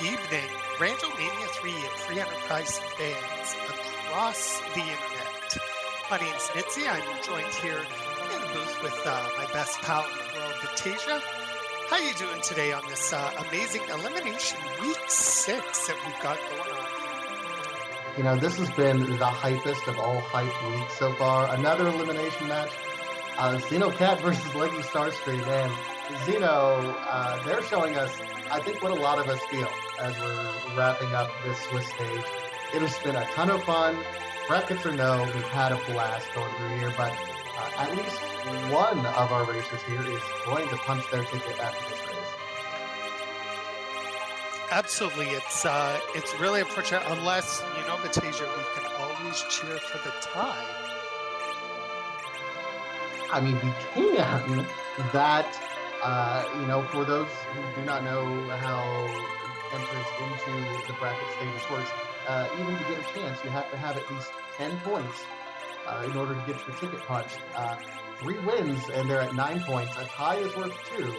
evening, Randomania 3 and Free Enterprise fans across the internet. My name's Mitzi. I'm joined here in the booth with my best pal in the world, Vitasia. How you doing today on this amazing Elimination Week 6 that we've got going on here? You know, this has been the hypest of all hype weeks so far. Another elimination match. Xenocat versus leggystarscream. And Xeno, they're showing us, I think, what a lot of us feel as we're wrapping up this Swiss stage. It has been a ton of fun. Brackets or no, we've had a blast going through here, but at least one of our racers here is going to punch their ticket after this race. Absolutely, it's really unfortunate unless Vitasia, we can always cheer for the tie. I mean, we can. That, for those who do not know how entrance into the bracket stages works, even to get a chance, you have to have at least 10 points in order to get your ticket punched. 3 wins, and they're at 9 points. A tie is worth 2.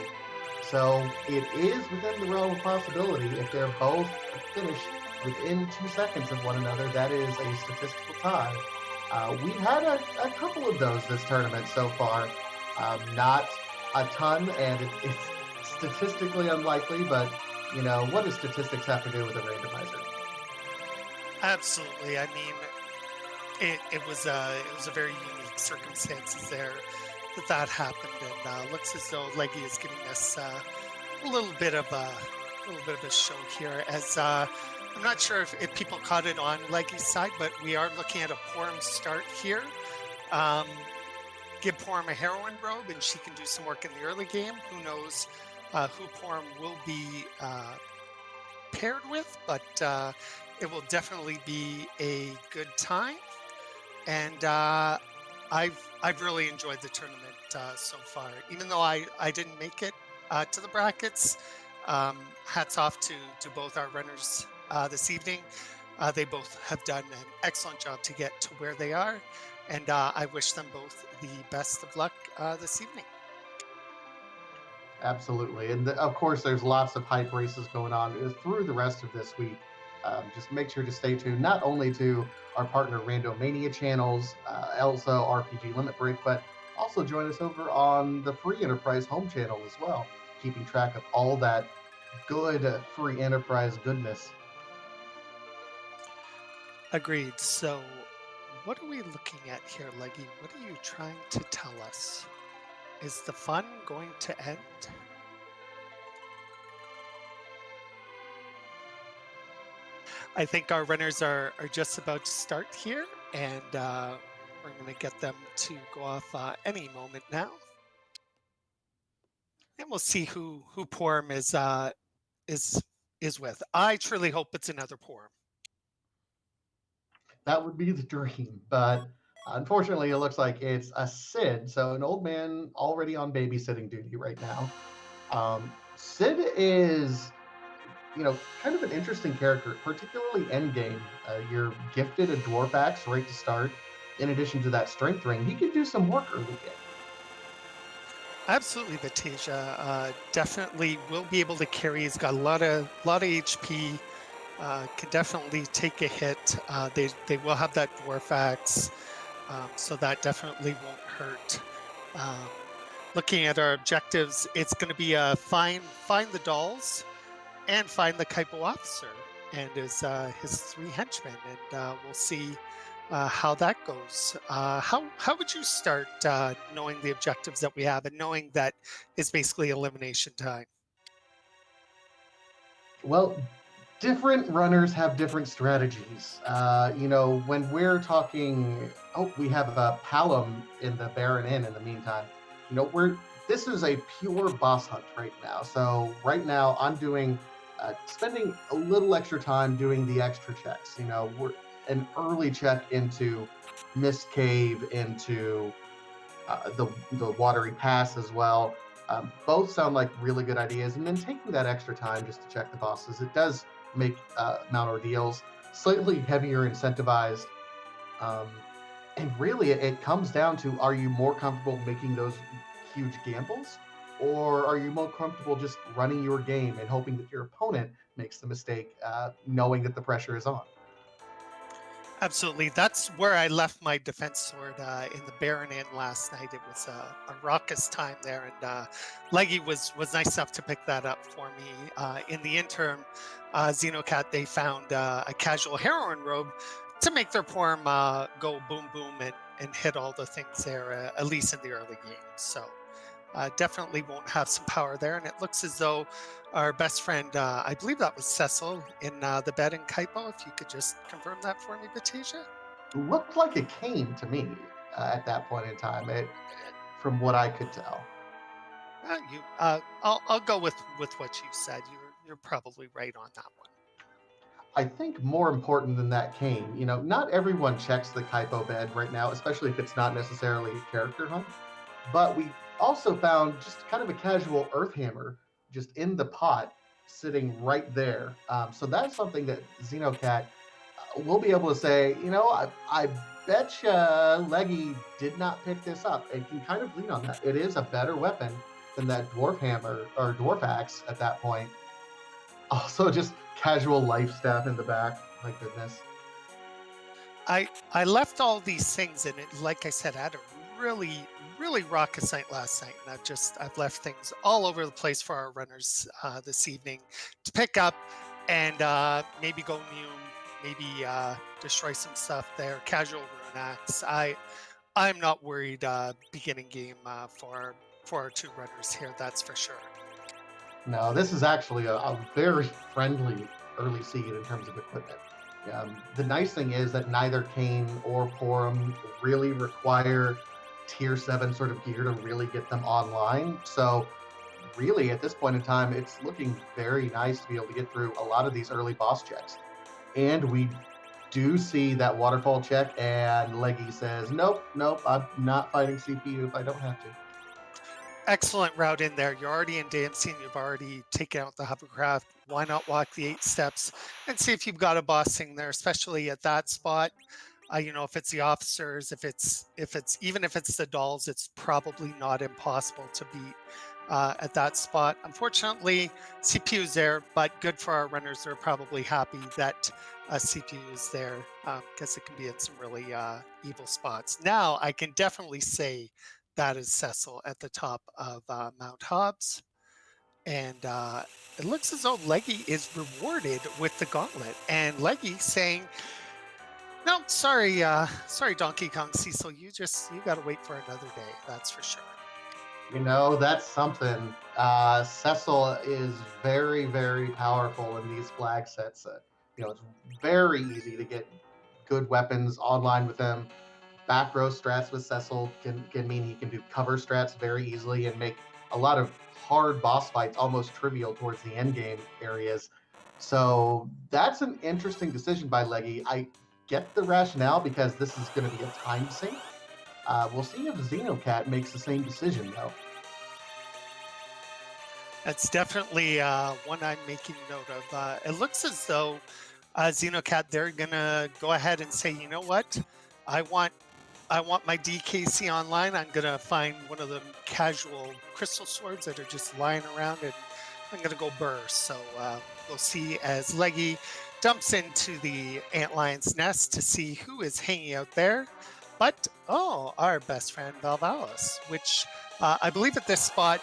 So it is within the realm of possibility. If they're both finished within 2 seconds of one another, that is a statistical tie. We've had a couple of those this tournament so far. Not a ton, and it's statistically unlikely, but, what does statistics have to do with a randomizer? Absolutely. I mean, it was a very unique circumstances there that happened, and looks as though Leggy is giving us a little bit of a show here. As I'm not sure if people caught it on Leggy's side, but we are looking at a Porum start here. Give Porum a heroine robe, and she can do some work in the early game. Who knows who Porum will be paired with, but it will definitely be a good time. And I've really enjoyed the tournament so far. Even though I didn't make it to the brackets, hats off to both our runners this evening. They both have done an excellent job to get to where they are, and I wish them both the best of luck this evening. Absolutely. And of course, there's lots of hype races going on through the rest of this week. Just make sure to stay tuned, not only to our partner Randomania channels, also RPG Limit Break, but also join us over on the Free Enterprise home channel as well, keeping track of all that good Free Enterprise goodness. Agreed. So what are we looking at here, Leggy? What are you trying to tell us? Is the fun going to end? I think our runners are just about to start here, and we're going to get them to go off any moment now. And we'll see who Porum is with. I truly hope it's another Porum. That would be the dream, but unfortunately, it looks like it's a Sid, so an old man already on babysitting duty right now. Sid is, kind of an interesting character, particularly endgame. You're gifted a dwarf axe right to start. In addition to that strength ring, he could do some work early game. Absolutely, Vitasia. Definitely will be able to carry. He's got a lot of HP. Can definitely take a hit. They will have that dwarf axe, so that definitely won't hurt. Looking at our objectives, it's going to be find the dolls and find the Kaipo officer and his 3 henchmen, and we'll see how that goes. How would you start knowing the objectives that we have and knowing that it's basically elimination time? Well, different runners have different strategies. When we're talking, we have a Palom in the Baron Inn in the meantime. This is a pure boss hunt right now. So right now I'm doing, spending a little extra time doing the extra checks. We're an early check into Mist Cave, into the Watery Pass as well. Both sound like really good ideas. And then taking that extra time just to check the bosses, it does make Mount Ordeals slightly heavier incentivized. And really, it comes down to, are you more comfortable making those huge gambles, or are you more comfortable just running your game and hoping that your opponent makes the mistake, knowing that the pressure is on. Absolutely. That's where I left my defense sword in the Baron Inn last night. It was a raucous time there, and Leggy was nice enough to pick that up for me. In the interim, Xenocat they found a casual heroine robe to make their form go boom boom and hit all the things there, at least in the early game. So definitely won't have some power there. And it looks as though our best friend, I believe that was Cecil in the bed in Kaipo. If you could just confirm that for me, Batisia. Looked like a cane to me at that point in time, from what I could tell. I'll go with what you said. You're probably right on that one. I think more important than that cane, not everyone checks the Kaipo bed right now, especially if it's not necessarily a character hunt. But we also found just kind of a casual earth hammer just in the pot sitting right there. So that's something that Xenocat will be able to say, I betcha Leggy did not pick this up and can kind of lean on that. It is a better weapon than that dwarf hammer or dwarf axe at that point. Also, just casual life staff in the back. My goodness. I left all these things in it. Like I said, I had a really raucous night last night, and I've left things all over the place for our runners this evening to pick up and maybe go new, maybe destroy some stuff there. Casual rune axe. I'm not worried beginning game for our two runners here. That's for sure. No, this is actually a very friendly early seed in terms of equipment. The nice thing is that neither Kane or Porum really require tier 7 sort of gear to really get them online. So, really, at this point in time, it's looking very nice to be able to get through a lot of these early boss checks. And we do see that waterfall check, and Leggy says, nope, I'm not fighting CPU if I don't have to. Excellent route in there. You're already in DMC and you've already taken out the hovercraft. Why not walk the 8 steps and see if you've got a boss thing there, especially at that spot. If it's the officers, if it's even if it's the dolls, it's probably not impossible to beat at that spot. Unfortunately, CPU is there, but good for our runners. They're probably happy that CPU is there because it can be in some really evil spots. Now I can definitely say that is Cecil at the top of Mount Hobbs. And it looks as though Leggy is rewarded with the gauntlet. And Leggy saying, no, sorry, Donkey Kong Cecil, you got to wait for another day. That's for sure. That's something. Cecil is very, very powerful in these flag sets. It's very easy to get good weapons online with him. Back row strats with Cecil can mean he can do cover strats very easily and make a lot of hard boss fights almost trivial towards the end game areas. So that's an interesting decision by Leggy. I get the rationale because this is going to be a time sink. We'll see if Xenocat makes the same decision, though. That's definitely one I'm making note of. It looks as though Xenocat, they're going to go ahead and say, you know what? I want my DKC online. I'm going to find one of the casual crystal swords that are just lying around, and I'm going to go burst. So we'll see as Leggy dumps into the Antlion's nest to see who is hanging out there. But, our best friend Valvalis, which I believe at this spot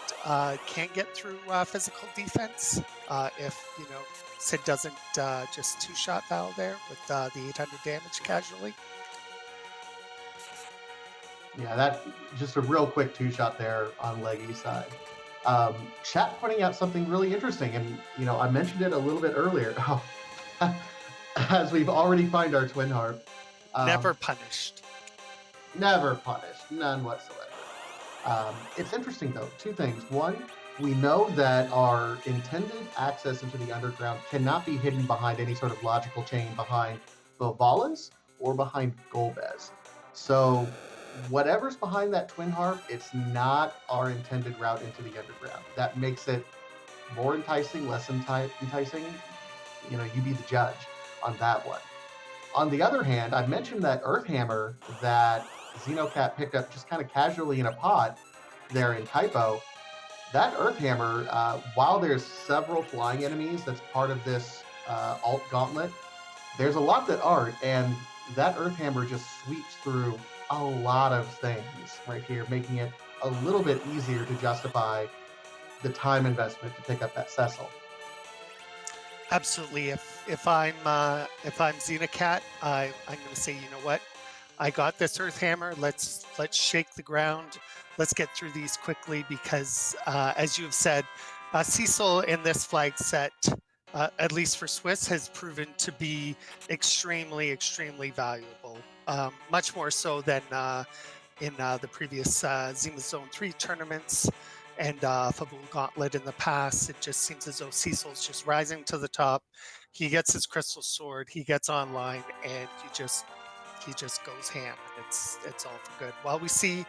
can get through physical defense if, Sid doesn't just two-shot Val there with the 800 damage casually. Yeah, that just a real quick two-shot there on Leggy's side. Chat pointing out something really interesting, and I mentioned it a little bit earlier. As we've already found our twin harp. Never punished. Never punished, none whatsoever. It's interesting though, two things. One, we know that our intended access into the underground cannot be hidden behind any sort of logical chain behind Bovalas or behind Golbez. So whatever's behind that twin harp, it's not our intended route into the underground. That makes it more enticing, less enticing. You be the judge on that one. On the other hand, I mentioned that Earth Hammer that Xenocat picked up just kind of casually in a pot there in Kaipo. that Earth Hammer, while there's several flying enemies that's part of this alt gauntlet, there's a lot that aren't, and that Earth Hammer just sweeps through a lot of things right here, making it a little bit easier to justify the time investment to pick up that Cecil. Absolutely. If I'm Xenocat, I'm going to say, you know what? I got this Earth Hammer. Let's shake the ground. Let's get through these quickly because, as you have said, Cecil in this flag set, at least for Swiss, has proven to be extremely valuable. Much more so than in the previous Zima Zone 3 tournaments and Fabul Gauntlet in the past. It just seems as though Cecil's just rising to the top. He gets his crystal sword, he gets online, and he just goes ham, and it's all for good. While we see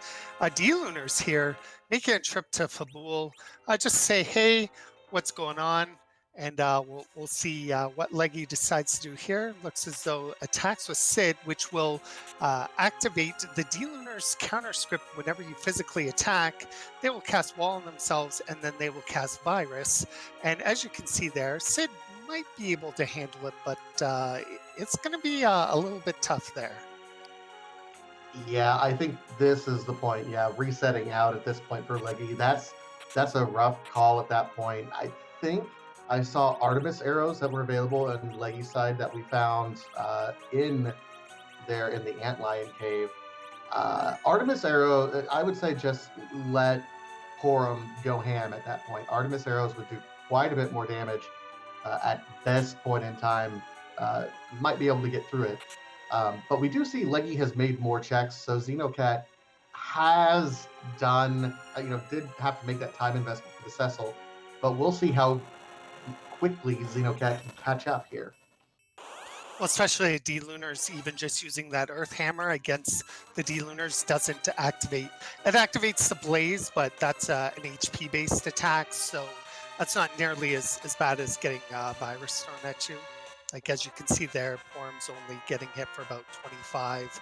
D-Lunars here making a trip to Fabul, just say, hey, what's going on? And we'll see what Leggy decides to do here. Looks as though attacks with Sid, which will activate the D-Lunar's counter script whenever you physically attack. They will cast Wall on themselves, and then they will cast Virus. And as you can see there, Sid might be able to handle it, but it's going to be a little bit tough there. Yeah, I think this is the point. Yeah, resetting out at this point for Leggy. That's a rough call at that point. I think I saw Artemis arrows that were available on Leggy's side that we found in there in the Antlion Cave. Artemis arrow, I would say just let Porum go ham at that point. Artemis arrows would do quite a bit more damage at best point in time. Might be able to get through it. But we do see Leggy has made more checks, so Xenocat has done, did have to make that time investment for the Cecil, but we'll see how quickly Xenocat can catch up here. Well, especially D-Lunars, even just using that Earth Hammer against the D-Lunars doesn't activate. It activates the Blaze, but that's an HP-based attack, so that's not nearly as bad as getting Virus thrown at you. Like, as you can see there, Porum's only getting hit for about 25.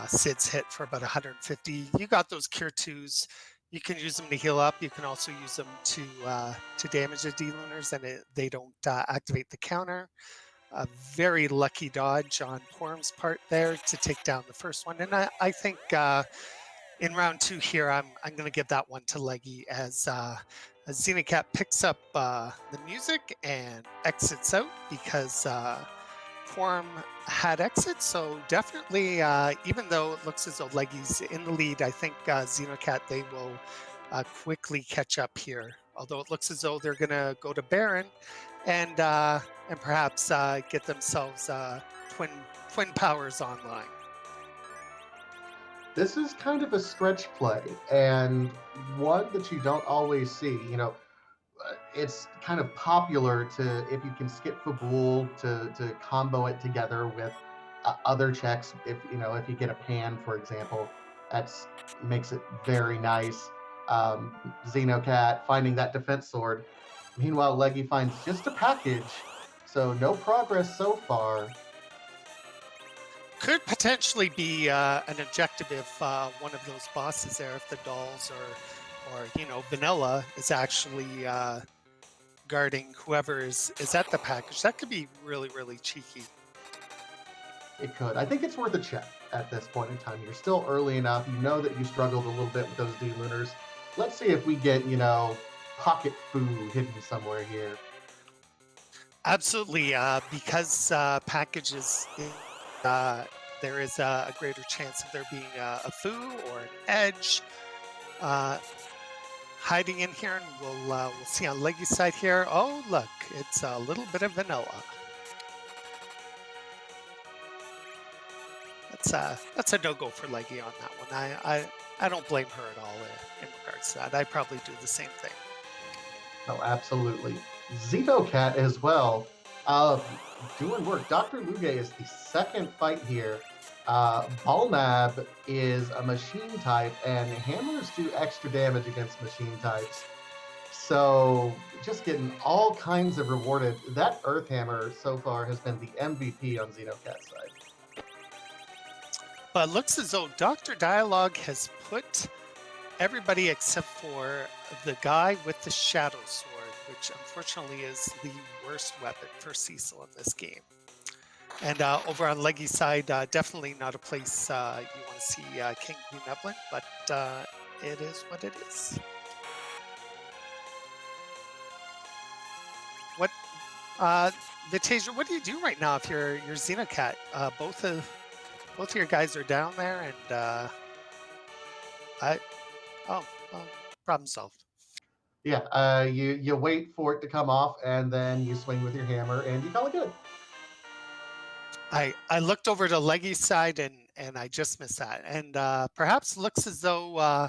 Sid's hit for about 150. You got those Cure 2s. You can use them to heal up. You can also use them to damage the D-Lunars, and they don't activate the counter. A very lucky dodge on Porum's part there to take down the first one. And I think in round 2 here, I'm going to give that one to Leggy as Xenocat picks up the music and exits out because Porum had exit. So definitely, even though it looks as though Leggy's in the lead, I think Xenocat, they will quickly catch up here. Although it looks as though they're going to go to Baron and perhaps get themselves twin powers online. This is kind of a stretch play, and one that you don't always see. It's kind of popular to, if you can skip Fabul, to combo it together with other checks. If you get a pan, for example, that's makes it very nice. Xenocat finding that defense sword. Meanwhile, Leggy finds just a package, so no progress so far. Could potentially be an objective if one of those bosses there, if the dolls or Vanilla is actually guarding whoever is at the package. That could be really cheeky. It could. I think it's worth a check at this point in time. You're still early enough. You know that you struggled a little bit with those D-Lunars. Let's see if we get, pocket food hidden somewhere here. Absolutely, because packages, there is a greater chance of there being a foo or an edge hiding in here, and we'll see on Leggy's side here. Oh, look, it's a little bit of Vanilla. That's a no-go for Leggy on that one. I don't blame her at all in regards to that. I'd probably do the same thing. Oh, absolutely. Xenocat as well. Doing work. Dr. Luge is the second fight here. Balnab is a machine type, and hammers do extra damage against machine types. So just getting all kinds of rewarded. That Earth Hammer so far has been the MVP on Xenocat's side. But it looks as though Dr. Dialogue has put everybody except for the guy with the shadow sword, which unfortunately is the worst weapon for Cecil in this game. And over on Leggy's side, definitely not a place you want to see King Queen Evelyn, but it is what it is. What, Vitasia, what do you do right now if you're Xenocat? Both of your guys are down there, and I well, problem solved. Yeah, you wait for it to come off, and then you swing with your hammer, and you call it good. I looked over to Leggy's side and I just missed that. And perhaps looks as though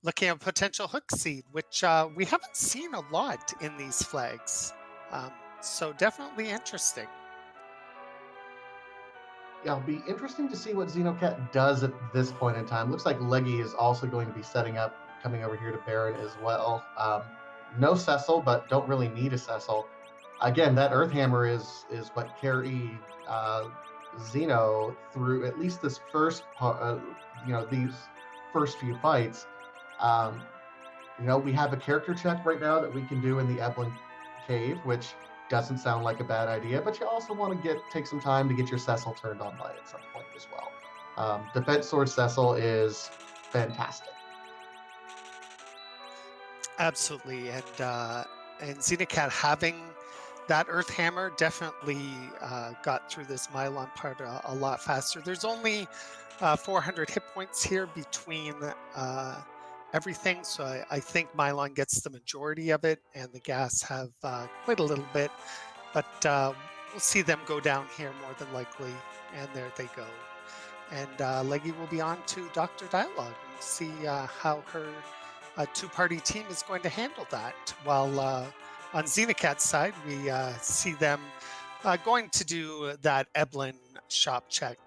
looking at a potential hook seed, which we haven't seen a lot in these flags. So definitely interesting. Yeah, it'll be interesting to see what Xenocat does at this point in time. Looks like Leggy is also going to be setting up, coming over here to Baron as well. No Cecil, but don't really need a Cecil. Again, that Earth Hammer is what carried Xeno through at least this first, these first few fights. Um, we have a character check right now that we can do in the Evelyn Cave, which doesn't sound like a bad idea, but you also want to take some time to get your Cecil turned online at some point as well. Defense Sword Cecil is fantastic. Absolutely. And Xenocat having that Earth Hammer definitely got through this Mylon part a lot faster. There's only 400 hit points here between everything, so I think Mylon gets the majority of it, and the gas have quite a little bit, but we'll see them go down here more than likely, and there they go. And Leggy will be on to Dr. Dialogue, and we'll see how her two-party team is going to handle that, while on Xenocat's side, we see them going to do that Eblin shop check.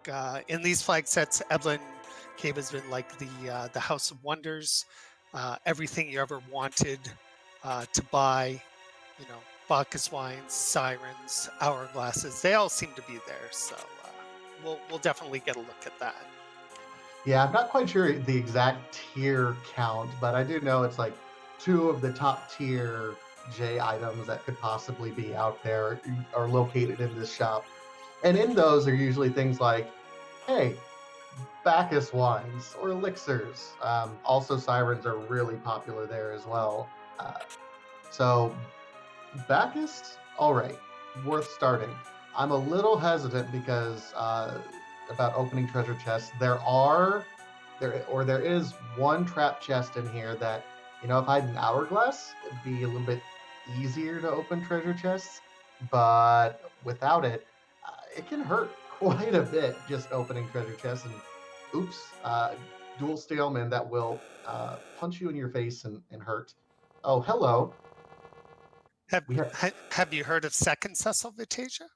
In these flag sets, Eblin Cave has been like the House of Wonders. Everything you ever wanted to buy, Bacchus wines, sirens, hourglasses, they all seem to be there. So we'll definitely get a look at that. Yeah, I'm not quite sure the exact tier count, but I do know it's like two of the top tier J items that could possibly be out there are located in this shop. And in those are usually things like, hey, Bacchus wines or elixirs. Also, sirens are really popular there as well. So, Bacchus, all right, worth starting. I'm a little hesitant because about opening treasure chests. There is one trap chest in here that, if I had an hourglass, it'd be a little bit easier to open treasure chests. But without it, it can hurt quite a bit just opening treasure chests. And oops, dual Steelman that will punch you in your face and hurt. Oh, hello. Have, We have have you heard of Second Cecil Vitasia?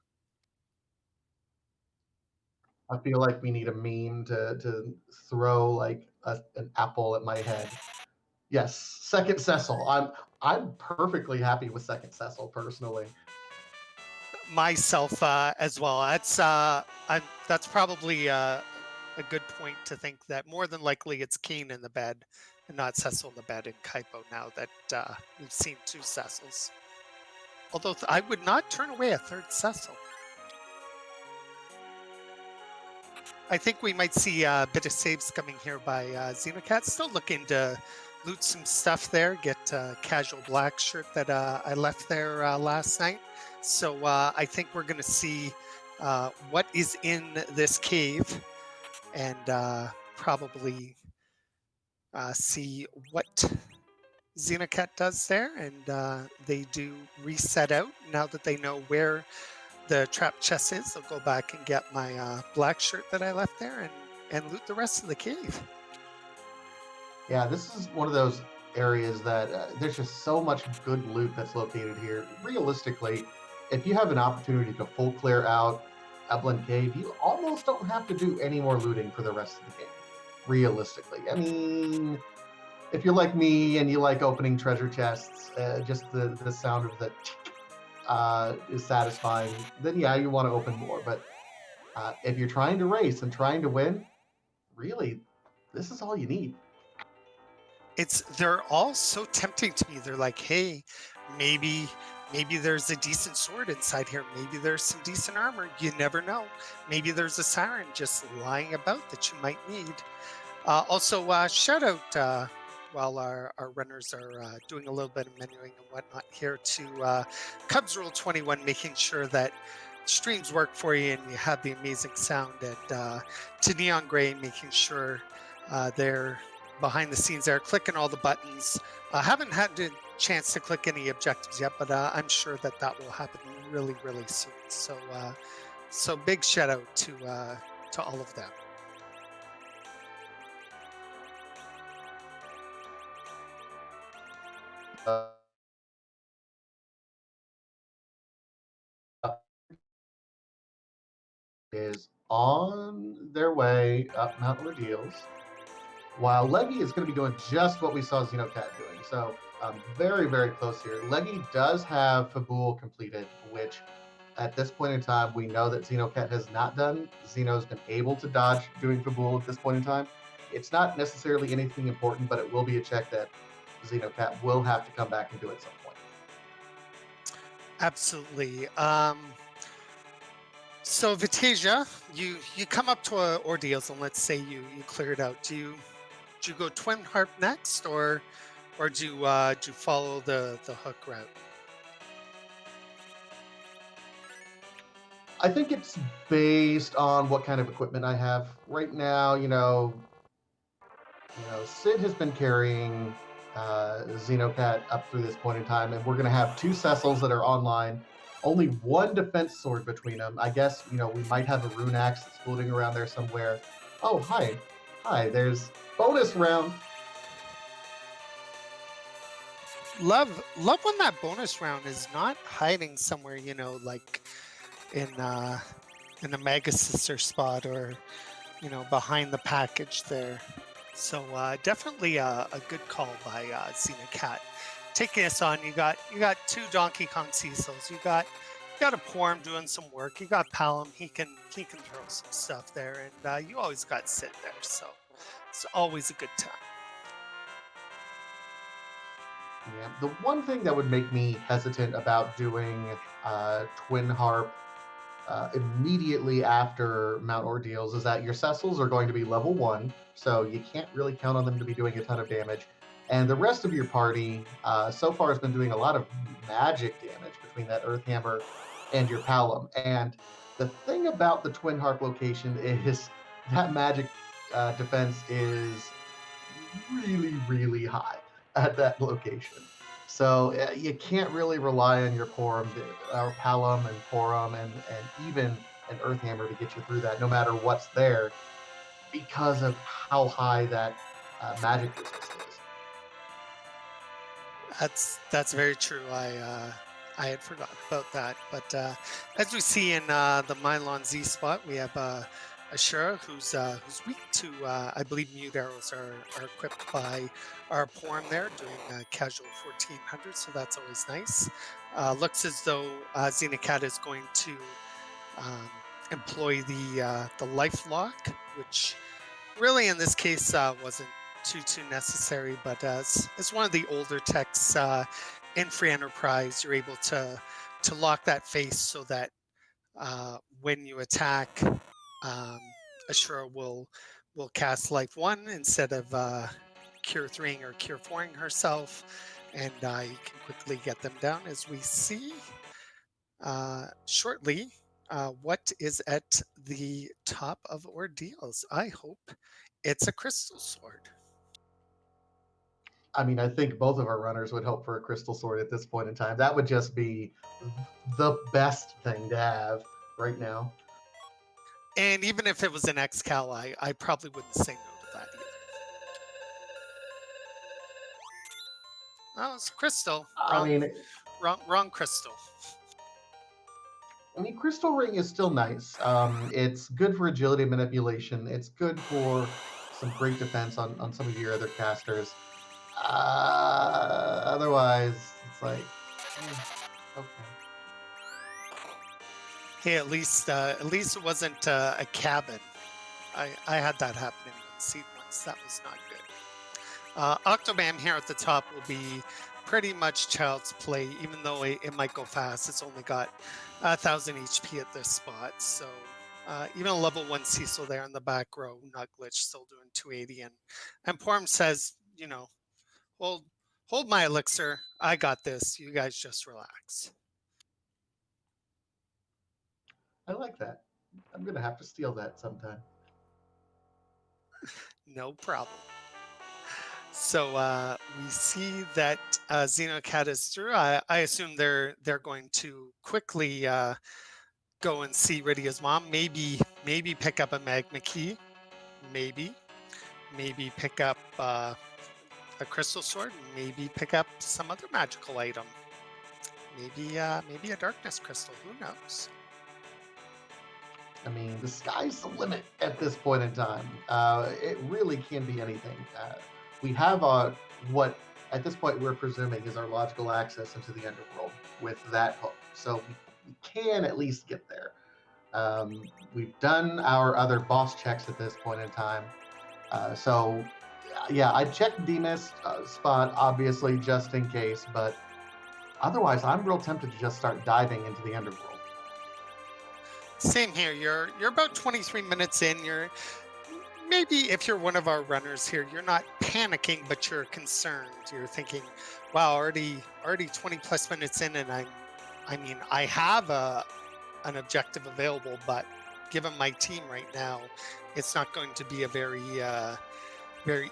I feel like we need a meme to throw like an apple at my head. Yes, second Cecil. I'm perfectly happy with second Cecil personally. Myself as well. That's probably a good point to think that more than likely it's Keen in the bed and not Cecil in the bed in Kaipo now that we've seen two Cecils. Although I would not turn away a third Cecil. I think we might see a bit of saves coming here by Xenocat. Still looking to loot some stuff there, get a casual black shirt that I left there last night. So I think we're going to see what is in this cave and probably see what Xenocat does there. And they do reset out now that they know where the trap chest is. I'll go back and get my black shirt that I left there and loot the rest of the cave. Yeah, this is one of those areas that there's just so much good loot that's located here. Realistically, if you have an opportunity to full clear out Evelyn Cave, you almost don't have to do any more looting for the rest of the game. Realistically, I mean, if you're like me and you like opening treasure chests, just the sound of the is satisfying, then yeah, you want to open more. But if you're trying to race and trying to win, really, this is all you need. they're all so tempting to me. They're like, hey, maybe there's a decent sword inside here. Maybe there's some decent armor. You never know. Maybe there's a siren just lying about that you might need. Also, shout out while our runners are doing a little bit of menuing and whatnot here to Cubs Rule 21, making sure that streams work for you and you have the amazing sound, and to Neon Gray, making sure they're behind the scenes there, clicking all the buttons. Haven't had the chance to click any objectives yet, but I'm sure that will happen really, really soon. So big shout out to all of them. Uh, is on their way up Mount Ordeals, while Leggy is going to be doing just what we saw Xenocat doing. So very, very close here. Leggy does have Fabul completed, which at this point in time, we know that Xenocat has not done. Xeno's been able to dodge doing Fabul at this point in time. It's not necessarily anything important, but it will be a check that Xenocat will have to come back and do at some point. Absolutely. So Vitasia, you come up to Ordeals, and let's say you clear it out. Do you go Twin Harp next, or do you follow the hook route? I think it's based on what kind of equipment I have right now. Sid has been carrying Xenocat up through this point in time, and we're going to have two Cecils that are online. Only one defense sword between them. I guess we might have a rune axe that's floating around there somewhere. Oh, hi. There's bonus round. Love when that bonus round is not hiding somewhere, like in the Mega Sister spot, or behind the package there. So definitely a good call by Xenocat. Taking us on, you got two Donkey Kong Cecils. You got a Porm doing some work. You got Palom. He can throw some stuff there, and you always got Sid there. So it's always a good time. Yeah, the one thing that would make me hesitant about doing Twin Harp immediately after Mount Ordeals is that your Cecils are going to be level 1, so you can't really count on them to be doing a ton of damage. And the rest of your party so far has been doing a lot of magic damage between that Earth Hammer and your Palom. And the thing about the Twin Harp location is that magic defense is really, really high at that location. So you can't really rely on your Porum, or Palom and Porum, and even an Earth Hammer to get you through that, no matter what's there, because of how high that magic resist is. That's very true. I had forgotten about that. But as we see in the Mylon Z spot, we have Ashura, who's weak to, I believe, mute arrows are equipped by our Porm there, doing casual 1400, so that's always nice. Looks as though Xenocat is going to employ the life lock, which really in this case wasn't too necessary, but as one of the older techs in Free Enterprise, you're able to lock that face so that when you attack, Ashura will cast Life 1 instead of Cure 3ing or Cure 4ing herself, and you can quickly get them down, as we see shortly. What is at the top of Ordeals? I hope it's a crystal sword. I mean, I think both of our runners would hope for a crystal sword at this point in time. That would just be the best thing to have right now. And even if it was an X-Cal, I probably wouldn't say no to that either. Oh, it's crystal. Wrong crystal. I mean, Crystal Ring is still nice. It's good for agility manipulation. It's good for some great defense on some of your other casters. Otherwise, it's like, okay. Hey, at least it wasn't a cabin. I had that happen in one seat once. That was not good. Octobam here at the top will be pretty much child's play, even though it might go fast. It's only got 1,000 HP at this spot. So even a level 1 Cecil there in the back row, not glitched, still doing 280. And Porm says, hold, hold my elixir. I got this. You guys just relax. I like that. I'm gonna have to steal that sometime. No problem. So we see that Xenocat is through. I assume they're going to quickly go and see Rydia's mom. Maybe pick up a magma key. Maybe pick up a crystal sword. Maybe pick up some other magical item. Maybe a darkness crystal. Who knows? I mean, the sky's the limit at this point in time. It really can be anything. We have what at this point we're presuming is our logical access into the underworld with that hook, so we can at least get there. We've done our other boss checks at this point in time, so yeah, I checked Demas spot obviously just in case, but otherwise, I'm real tempted to just start diving into the underworld. Same here. You're about 23 minutes in. You're maybe if you're one of our runners here, you're not panicking, but you're concerned. You're thinking, "Wow, already 20 plus minutes in, and I have an objective available, but given my team right now, it's not going to be a very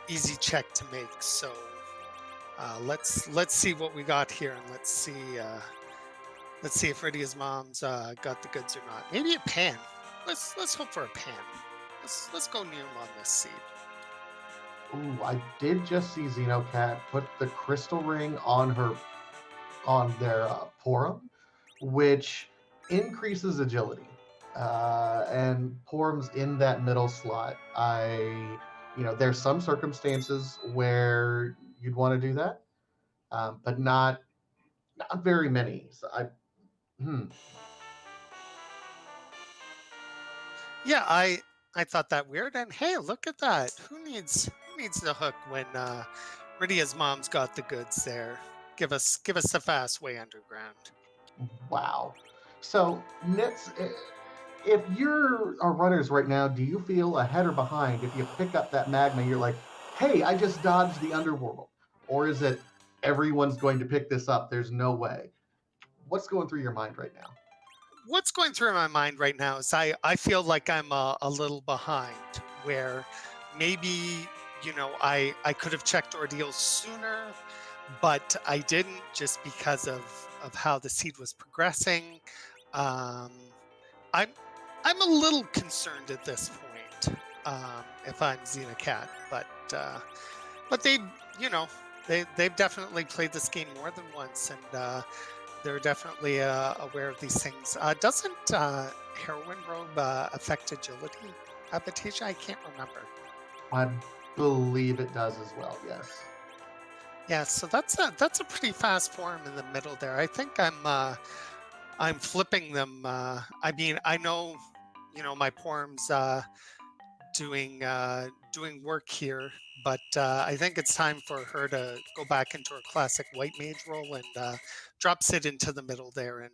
easy check to make." So let's see what we got here, and let's see if Rydia's mom's got the goods or not. Maybe a pan. Let's hope for a pan. Let's go Neum on this seed. Ooh, I did just see Xenocat put the crystal ring on their Porum, which increases agility. And Porum's in that middle slot. There's some circumstances where you'd want to do that, but not very many. So hmm. Yeah, I thought that weird. And hey, look at that. Who needs the hook when Rydia's mom's got the goods there? Give us the fast way underground. Wow. So, Nits, if you're our runners right now, do you feel ahead or behind? If you pick up that magma, you're like, hey, I just dodged the underworld. Or is it everyone's going to pick this up? There's no way. What's going through your mind right now? What's going through my mind right now is I feel like I'm a little behind where maybe I could have checked ordeals sooner, but I didn't just because of how the seed was progressing. Um, I'm I'm a little concerned at this point if I'm Xenocat, but they've definitely played this game more than once, and they're definitely aware of these things. Doesn't Heroine Robe affect agility? Abateja? I can't remember. I believe it does as well, yes. Yeah, so that's a pretty fast form in the middle there. I think I'm flipping them. I know, my Porm's doing work here, but I think it's time for her to go back into her classic white mage role and drop Sid into the middle there and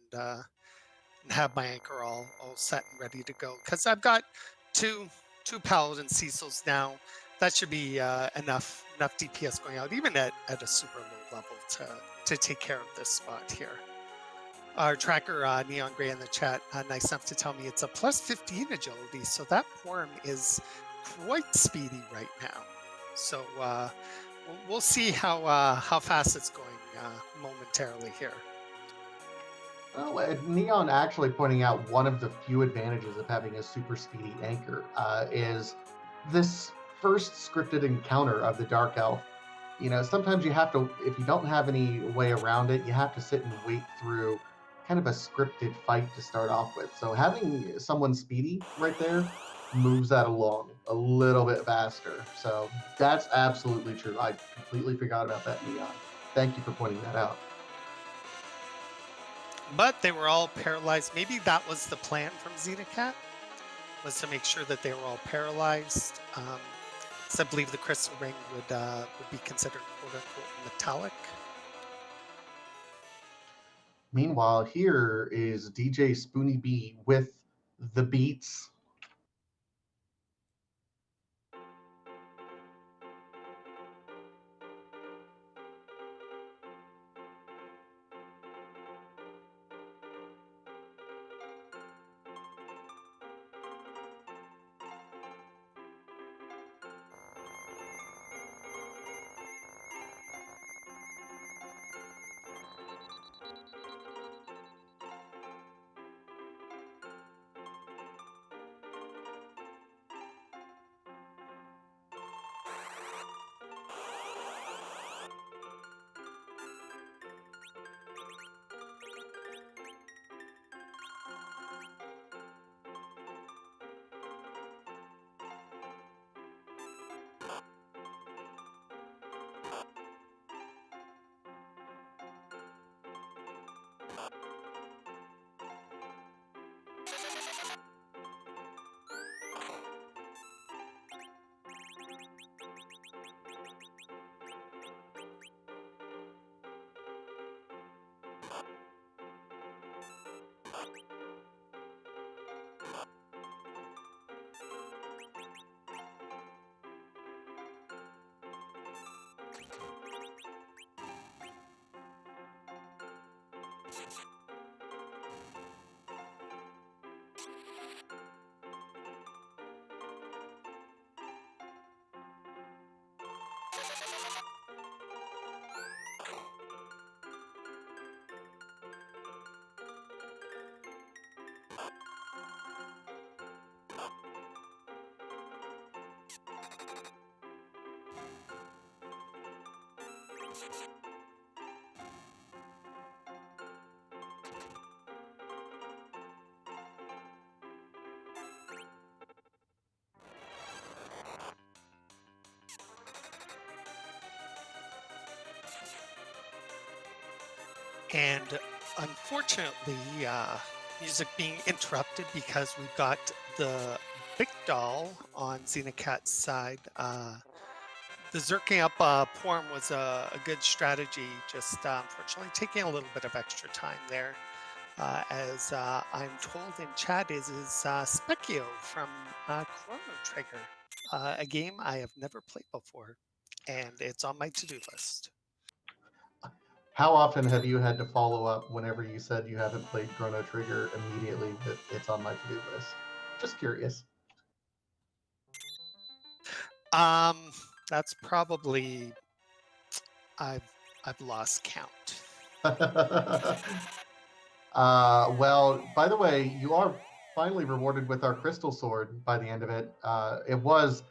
have my anchor all set and ready to go. Because I've got two paladin Cecils now. That should be enough DPS going out, even at a super low level to take care of this spot here. Our tracker, Neon Gray in the chat, nice enough to tell me it's a plus 15 agility. So that Porm is quite speedy right now. So we'll see how fast it's going momentarily here. Well, Neon actually pointing out one of the few advantages of having a super speedy anchor is this first scripted encounter of the Dark Elf. Sometimes you have to, if you don't have any way around it, you have to sit and wait through kind of a scripted fight to start off with. So having someone speedy right there moves that along a little bit faster. So that's absolutely true. I completely forgot about that, Neon. Thank you for pointing that out. But they were all paralyzed. Maybe that was the plan from Xenocat, was to make sure that they were all paralyzed. So I believe the crystal ring would be considered quote unquote metallic. Meanwhile, here is DJ Spoony B with the beats. And unfortunately, music being interrupted because we've got the big doll on Xenocat's side. The zerking up porn was a good strategy, just unfortunately taking a little bit of extra time there. As I'm told in chat is Specchio from Chrono Trigger, a game I have never played before, and it's on my to-do list. How often have you had to follow up whenever you said you haven't played Chrono Trigger immediately with it's on my to-do list? Just curious. Um, that's probably I've I've lost count. Well, by the way, you are finally rewarded with our crystal sword by the end of it. It was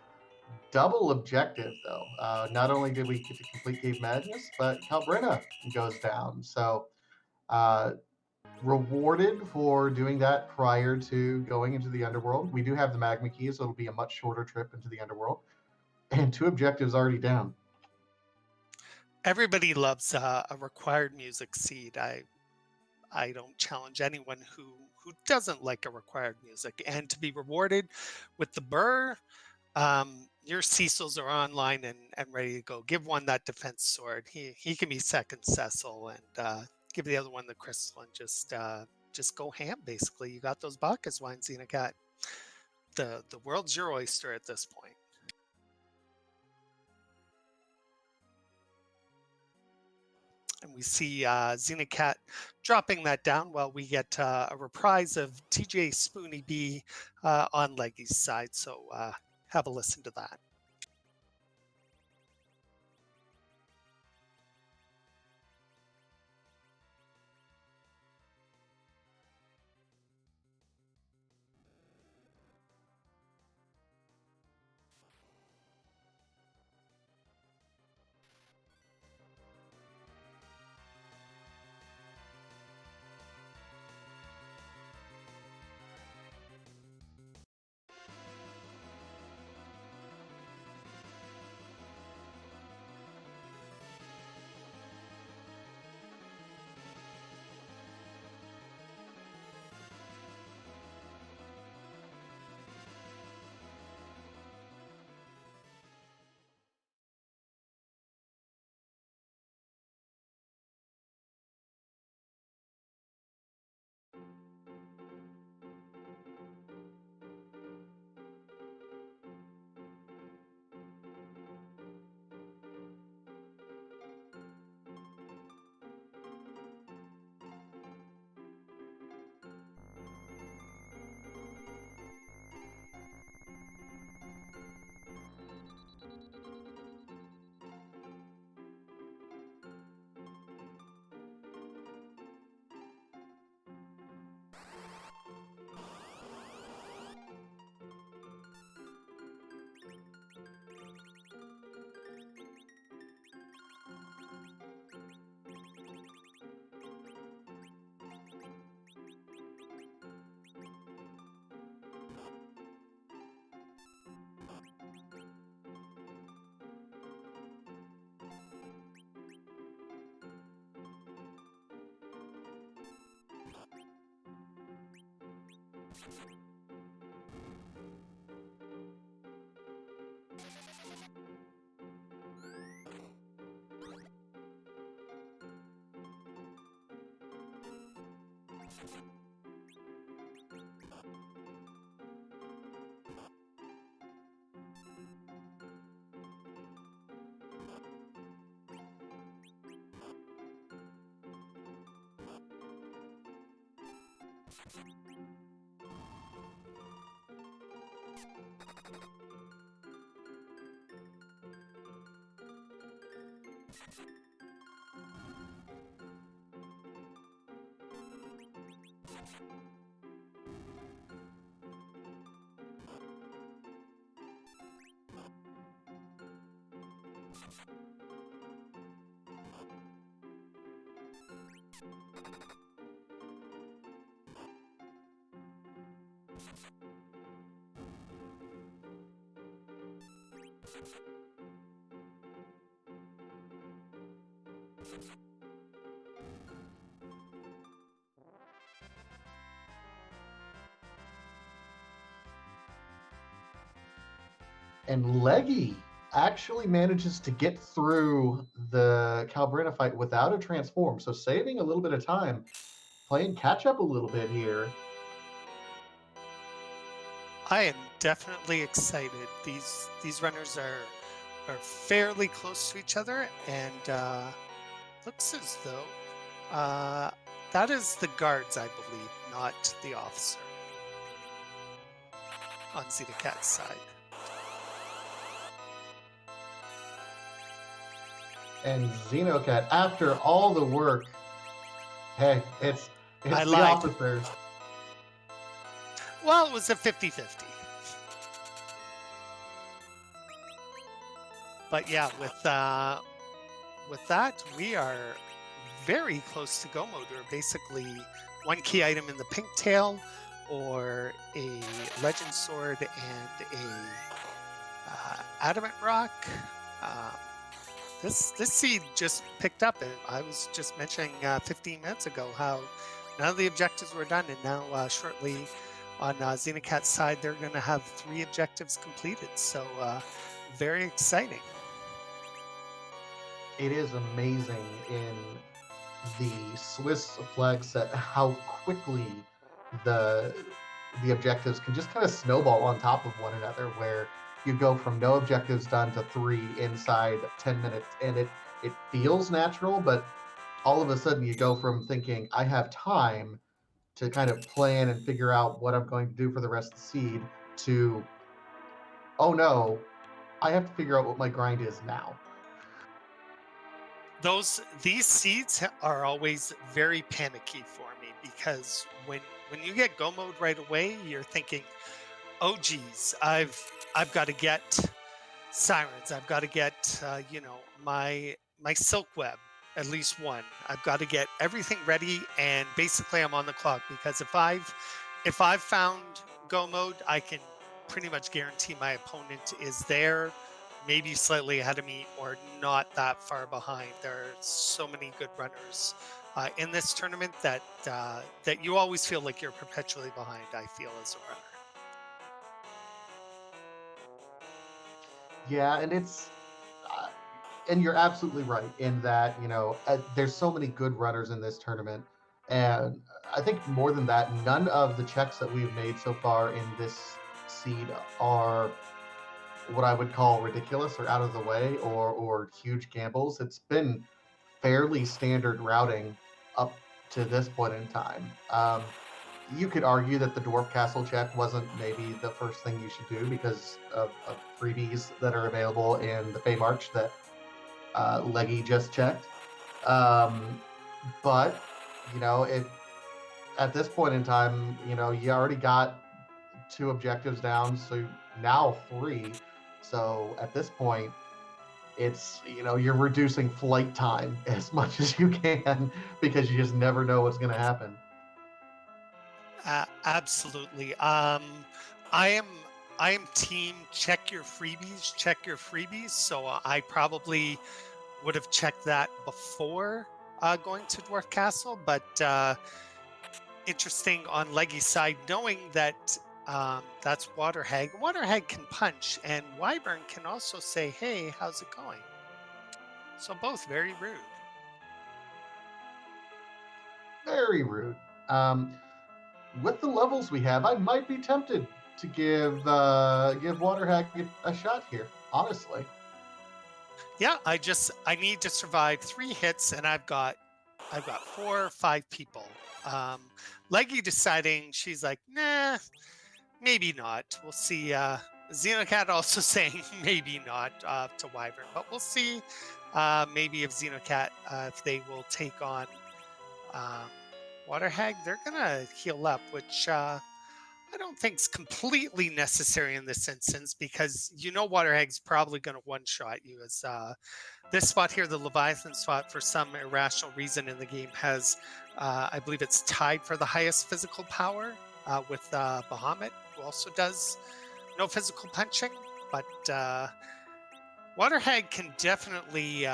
double objective, though. Not only did we get to complete Cave Madness, but Calbrina goes down. So, uh, rewarded for doing that prior to going into the underworld. We do have the magma key, so it'll be a much shorter trip into the underworld. And 2 objectives already down. Everybody loves a required music seed. I don't challenge anyone who doesn't like a required music, and to be rewarded with the burr. Your Cecils are online and ready to go. Give one that defense sword. He can be second Cecil, and give the other one the crystal, and just go ham. Basically, you got those Bacchus wines, Xenocat. The world's your oyster at this point. And we see Xenocat dropping that down while we get a reprise of TJ Spoony B on Leggy's side. So have a listen to that. And Leggy actually manages to get through the Calbrina fight without a transform, so saving a little bit of time, playing catch up a little bit here. I am definitely excited. These runners are fairly close to each other, and looks as though uh, that is the guards, I believe, not the officer on Xenocat's side. And Xenocat, after all the work, hey, I it's the lied. officer. Well, it was a 50-50. But yeah, with that, we are very close to go mode. Or basically one key item in the pink tail, or a legend sword and a adamant rock. Um, this seed just picked up. And I was just mentioning 15 minutes ago how none of the objectives were done, and now shortly on Xenocat's side, they're going to have 3 objectives completed. So very exciting. It is amazing in the Swiss flag set how quickly the the objectives can just kind of snowball on top of one another, where you go from no objectives done to 3 inside 10 minutes, and it feels natural, but all of a sudden you go from thinking I have time to kind of plan and figure out what I'm going to do for the rest of the seed to, oh no, I have to figure out what my grind is now. These seeds are always very panicky for me, because when you get go mode right away, you're thinking, oh geez, I've got to get sirens, I've got to get my silk web, at least one. I've got to get everything ready, and basically I'm on the clock, because if I've found go mode, I can pretty much guarantee my opponent is there, maybe slightly ahead of me, or not that far behind. There are so many good runners in this tournament that you always feel like you're perpetually behind. I feel, as a runner. Yeah, and uh, and you're absolutely right in that, there's so many good runners in this tournament, and I think more than that, none of the checks that we've made so far in this seed are what I would call ridiculous or out of the way, or huge gambles. It's been fairly standard routing up to this point in time. You could argue that the dwarf castle check wasn't maybe the first thing you should do because of freebies that are available in the Fey March that Leggy just checked. But it at this point in time, you already got 2 objectives down, so now 3. So at this point, it's you're reducing flight time as much as you can because you just never know what's going to happen. Absolutely. I am I am team check your freebies, check your freebies. So I probably would have checked that before going to Dwarf Castle, but interesting on Leggy's side, knowing that that's Water Hag. Water Hag can punch, and Wyvern can also say, "Hey, how's it going?" So both very rude. Very rude. Um, with the levels we have, I might be tempted to give Waterhack a shot here. Honestly, Yeah, I need to survive 3 hits, and I've got 4 or 5 people. Leggy deciding she's like, nah, maybe not. We'll see. Xenocat also saying maybe not to Wyvern, but we'll see. Maybe if Xenocat, if they will take on um, Water Hag, they're gonna heal up, which I don't think is completely necessary in this instance because Water Hag's probably gonna one-shot you. As this spot here, the Leviathan spot, for some irrational reason in the game has, I believe it's tied for the highest physical power with Bahamut, who also does no physical punching, but Water Hag can definitely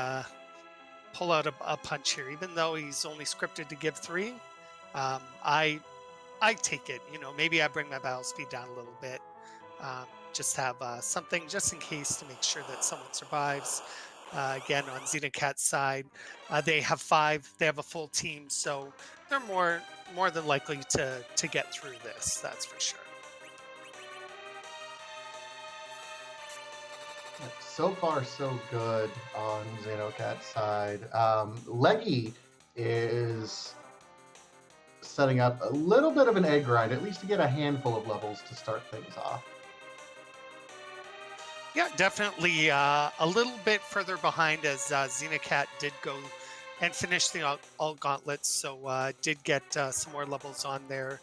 pull out a punch here, even though he's only scripted to give 3. I take it. Maybe I bring my battle speed down a little bit. Just have something just in case to make sure that someone survives. Again, on Xenocat's side, they have 5. They have a full team, so they're more than likely to get through this. That's for sure. so far so good on Xenocat's side. Leggy is setting up a little bit of an egg grind, at least to get a handful of levels to start things off. Yeah, definitely a little bit further behind as Xenocat did go and finish the all gauntlets, so did get some more levels on their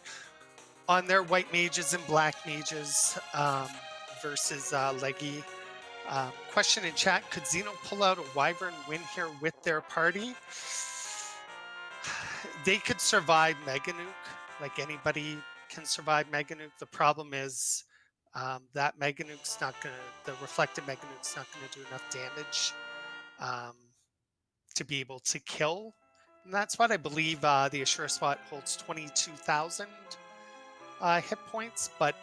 white mages and black mages versus Leggy. Question in chat: could Xeno pull out a Wyvern win here with their party? They could survive Mega Nuke, like anybody can survive Mega Nuke. The problem is that Mega Nuke's not gonna, the reflected Mega Nuke's not gonna do enough damage um, to be able to kill. And that's what I believe the Assure spot holds 22,000 hit points, but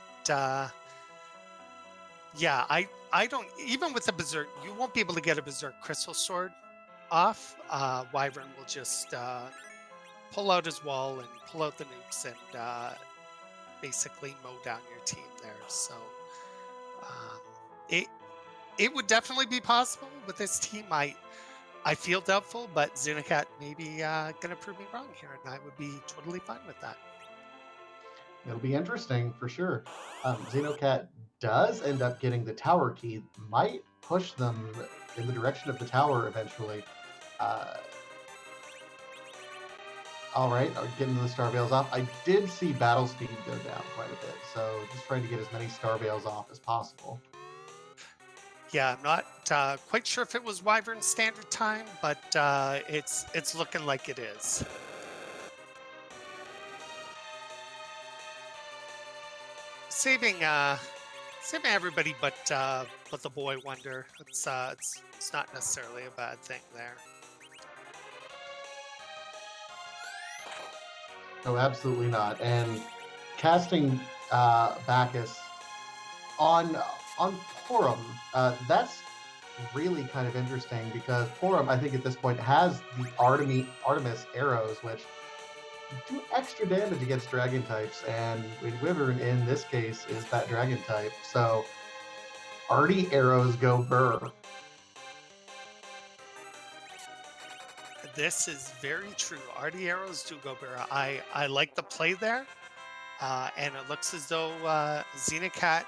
yeah, I don't, even with the Berserk, you won't be able to get a Berserk Crystal Sword off. Wyvern will just pull out his wall and pull out the nukes and basically mow down your team there. So it it would definitely be possible with this team. I feel doubtful, but Xenocat may be going to prove me wrong here, and I would be totally fine with that. It'll be interesting for sure. Xenocat does end up getting the tower key, might push them in the direction of the tower eventually. Uh, all right, getting the star veils off. I did see battle speed go down quite a bit, so just trying to get as many star veils off as possible. Yeah, I'm not quite sure if it was Wyvern standard time, but it's looking like it is. Saving everybody but the boy wonder. It's not necessarily a bad thing there. No, absolutely not. And casting Bacchus on Porum, that's really kind of interesting because Porum, I think at this point, has the Artemis arrows, which do extra damage against dragon types, and Wyvern in this case is that dragon type. So Artie arrows go burr. This is very true. Artie arrows do go burr. I like the play there, and it looks as though Xenocat.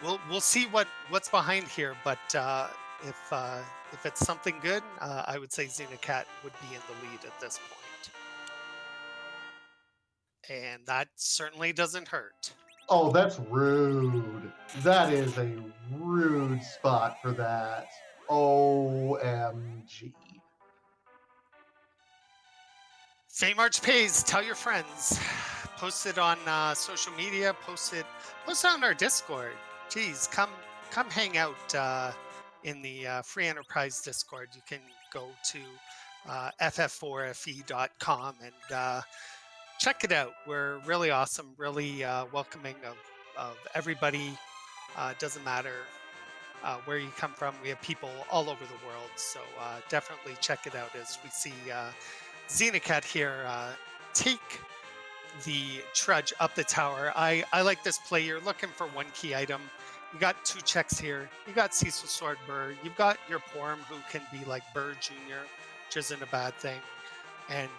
We'll see what's behind here, but if it's something good, I would say Xenocat would be in the lead at this point. And that certainly doesn't hurt. Oh, that's rude. That is a rude spot for that. OMG. Feymarch pays. Tell your friends. Post it on social media. Post it on our Discord. Geez, come hang out in the Free Enterprise Discord. You can go to FF4FE.com and check it out. We're really awesome, really welcoming of everybody. Doesn't matter where you come from. We have people all over the world. So definitely check it out as we see Xenocat here take the trudge up the tower. I like this play. You're looking for one key item. You got two checks here. You got Cecil Sword Burr. You've got your Porm who can be like Burr Jr., which isn't a bad thing. And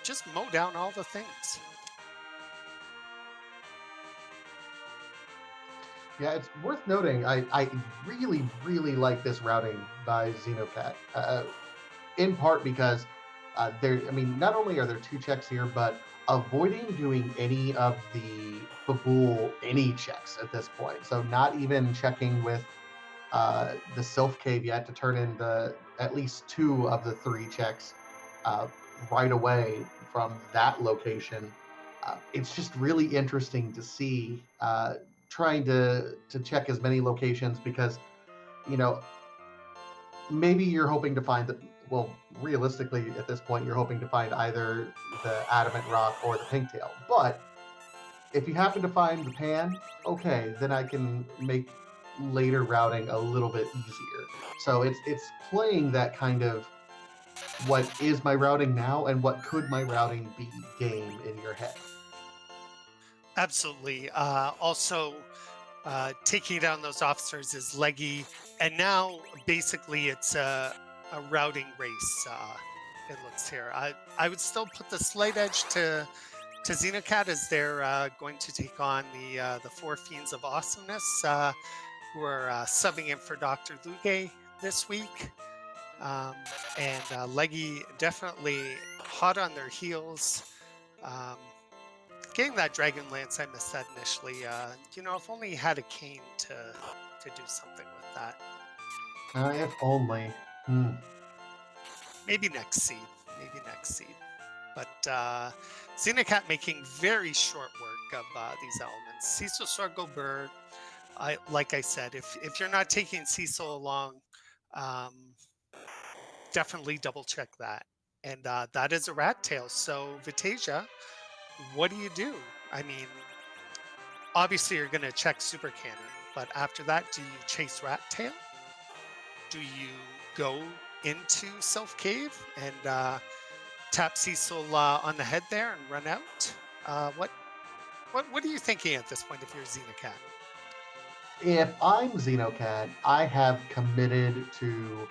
just mow down all the things. Yeah, it's worth noting. I really, really like this routing by Xenocat. In part because there, I mean, not only are there two checks here, but avoiding doing any of the Babool any checks at this point. So not even checking with the Sylph Cave yet to turn in the at least two of the three checks uh, right away from that location. It's just really interesting to see trying to check as many locations because you know maybe you're hoping to find the well realistically at this point you're hoping to find either the adamant rock or the pinktail, but if you happen to find the pan, okay, then I can make later routing a little bit easier. So it's playing that kind of what is my routing now and what could my routing be game in your head. Absolutely. Also, taking down those officers is leggy, and now basically it's a routing race. It looks here. I would still put the slight edge to Xenocat as they're going to take on the four fiends of awesomeness who are subbing in for Dr. Luge this week. And Leggy definitely hot on their heels. Um, Getting that Dragon Lance, I missed that initially. If only he had a cane to do something with that. If only. Hmm. Maybe next seed. Maybe next seed. But Xenocat making very short work of these elements. Cecil Sorgo Bird, like I said, if you're not taking Cecil along, um, definitely double check that. And that is a rat tail. So Vitasia, what do? I mean, obviously you're going to check Super Cannon, but after that, do you chase rat tail? Do you go into Self Cave and tap Cecil on the head there and run out? What are you thinking at this point if you're Xenocat? If I'm Xenocat, I have committed to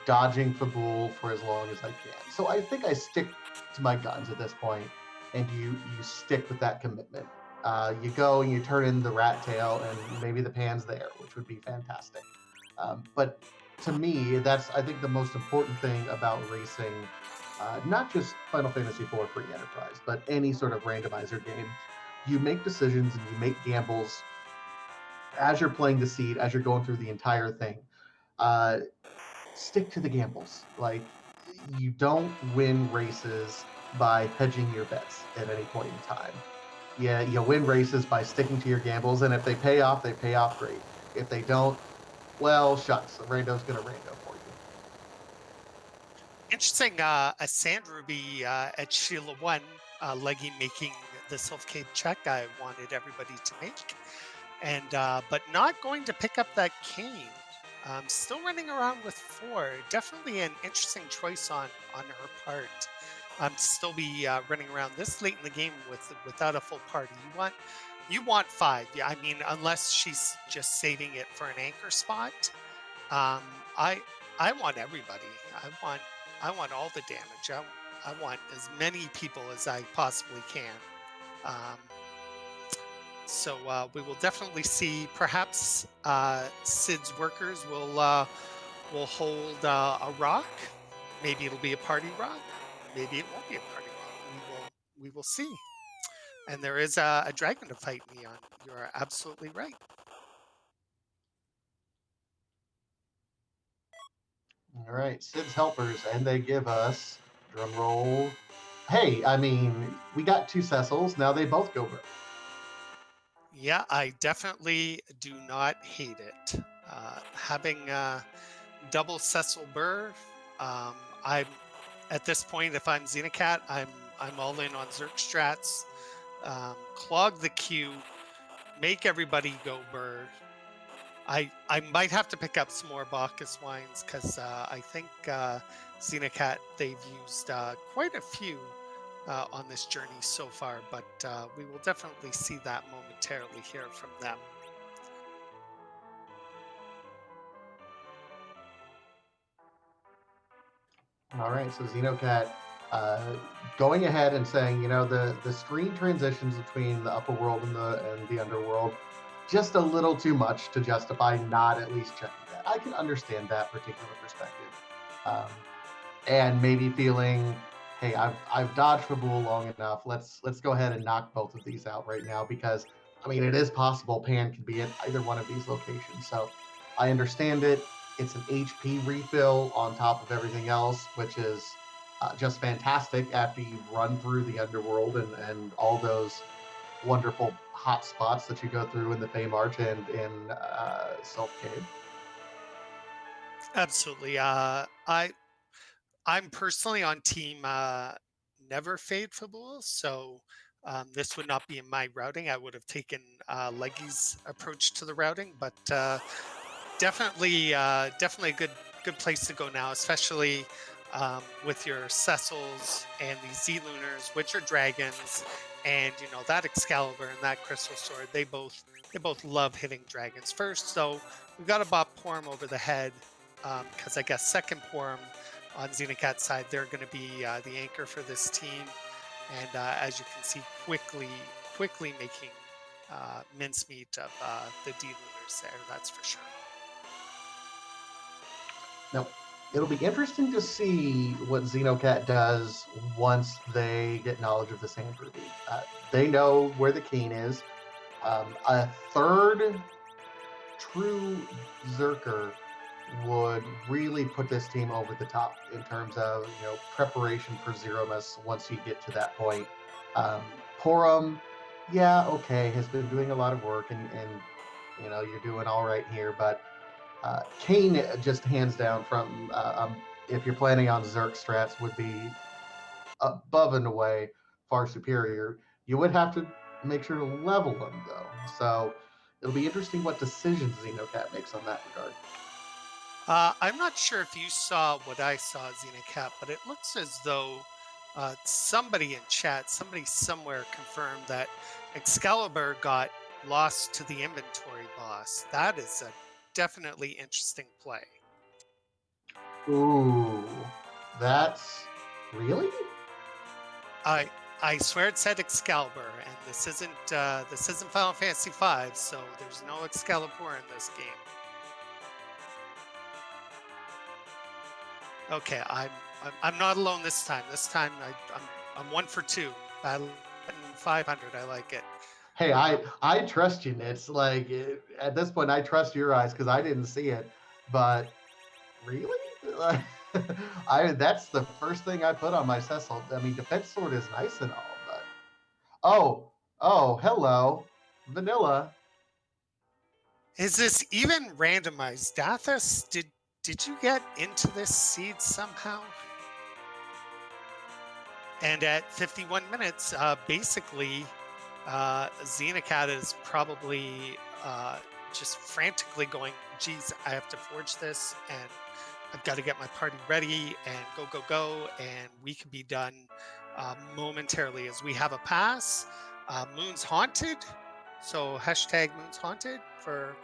dodging Fabool for as long as I can. So I think I stick to my guns at this point, and you stick with that commitment. You go and you turn in the rat tail, and maybe the pan's there, which would be fantastic. But to me, that's I think the most important thing about racing, not just Final Fantasy IV Free Enterprise, but any sort of randomizer game. You make decisions and you make gambles as you're playing the seed, as you're going through the entire thing. Uh, Stick to the gambles. Like you don't win races by hedging your bets at any point in time. Yeah, you win races by sticking to your gambles, and if they pay off, they pay off great. If they don't, well, shucks, Rando's gonna rando for you. Interesting, a Sand Ruby at Sheila 1, Leggy making the Self Cave check I wanted everybody to make. And but not going to pick up that cane. Still running around with four. Definitely an interesting choice on her part. Still be running around this late in the game without a full party. You want five. Yeah, I mean unless she's just saving it for an anchor spot. Um, I I want everybody. I want all the damage. I want as many people as I possibly can. Um, so we will definitely see. Perhaps Sid's workers will hold a rock. Maybe it'll be a party rock. Maybe it won't be a party rock. We will see. And there is a dragon to fight, Neon. You are absolutely right. All right, Sid's helpers, and they give us drum roll. Hey, I mean, we got two Cecils. Now they both go broke. Yeah, I definitely do not hate it. Having double Cecil Burr, I'm at this point, if I'm Xenocat, I'm all in on Zerg strats. Clog the queue, make everybody go burr. I might have to pick up some more Bacchus wines because I think Xenocat they've used quite a few on this journey so far, but we will definitely see that momentarily here from them. All right, so Xenocat uh, going ahead and saying, the screen transitions between the upper world and the underworld, just a little too much to justify not at least checking that. I can understand that particular perspective, um, and maybe feeling, hey, I've dodged the bull long enough. Let's go ahead and knock both of these out right now because I mean it is possible Pan can be at either one of these locations. So I understand it. It's an HP refill on top of everything else, which is just fantastic after you've run through the underworld and all those wonderful hot spots that you go through in the Fey March and in Silk Cave. Absolutely. I'm personally on team never fade Fabul, so this would not be in my routing. I would have taken Leggy's approach to the routing, but definitely a good place to go now, especially with your Cecils and these Z Lunars, which are dragons, and that Excalibur and that Crystal Sword. They both love hitting dragons first. So we've got to bop Porum over the head because I guess second Porum on Xenocat's side, they're going to be the anchor for this team, and as you can see, quickly making mincemeat of the D Lunars there. That's for sure. Now, it'll be interesting to see what Xenocat does once they get knowledge of the Sand Ruby. They know where the Keen is. A third true Zerker would really put this team over the top in terms of preparation for Zeromus once you get to that point. Porum, yeah, okay, has been doing a lot of work, and you're doing all right here, but Kane just hands down from if you're planning on Zerk strats would be above and away far superior. You would have to make sure to level them though, so it'll be interesting what decisions Xenocat makes on that regard. I'm not sure if you saw what I saw, Xenocat, but it looks as though somebody in chat, somebody somewhere confirmed that Excalibur got lost to the inventory boss. That is a definitely interesting play. Ooh, that's really? I swear it said Excalibur, and this isn't Final Fantasy V, so there's no Excalibur in this game. Okay, I'm not alone this time. This time I'm 1 for 2. Battle 500. I like it. Hey, I trust you, Nits. Like at this point, I trust your eyes because I didn't see it. But really, I that's the first thing I put on my Cecil. I mean, defense sword is nice and all, but oh, hello, vanilla. Is this even randomized? Dathus, did you get into this seed somehow? And at 51 minutes, basically, Xenocat is probably just frantically going, geez, I have to forge this, and I've got to get my party ready, and go, and we can be done momentarily as we have a pass. Moon's Haunted, so hashtag Moon's Haunted for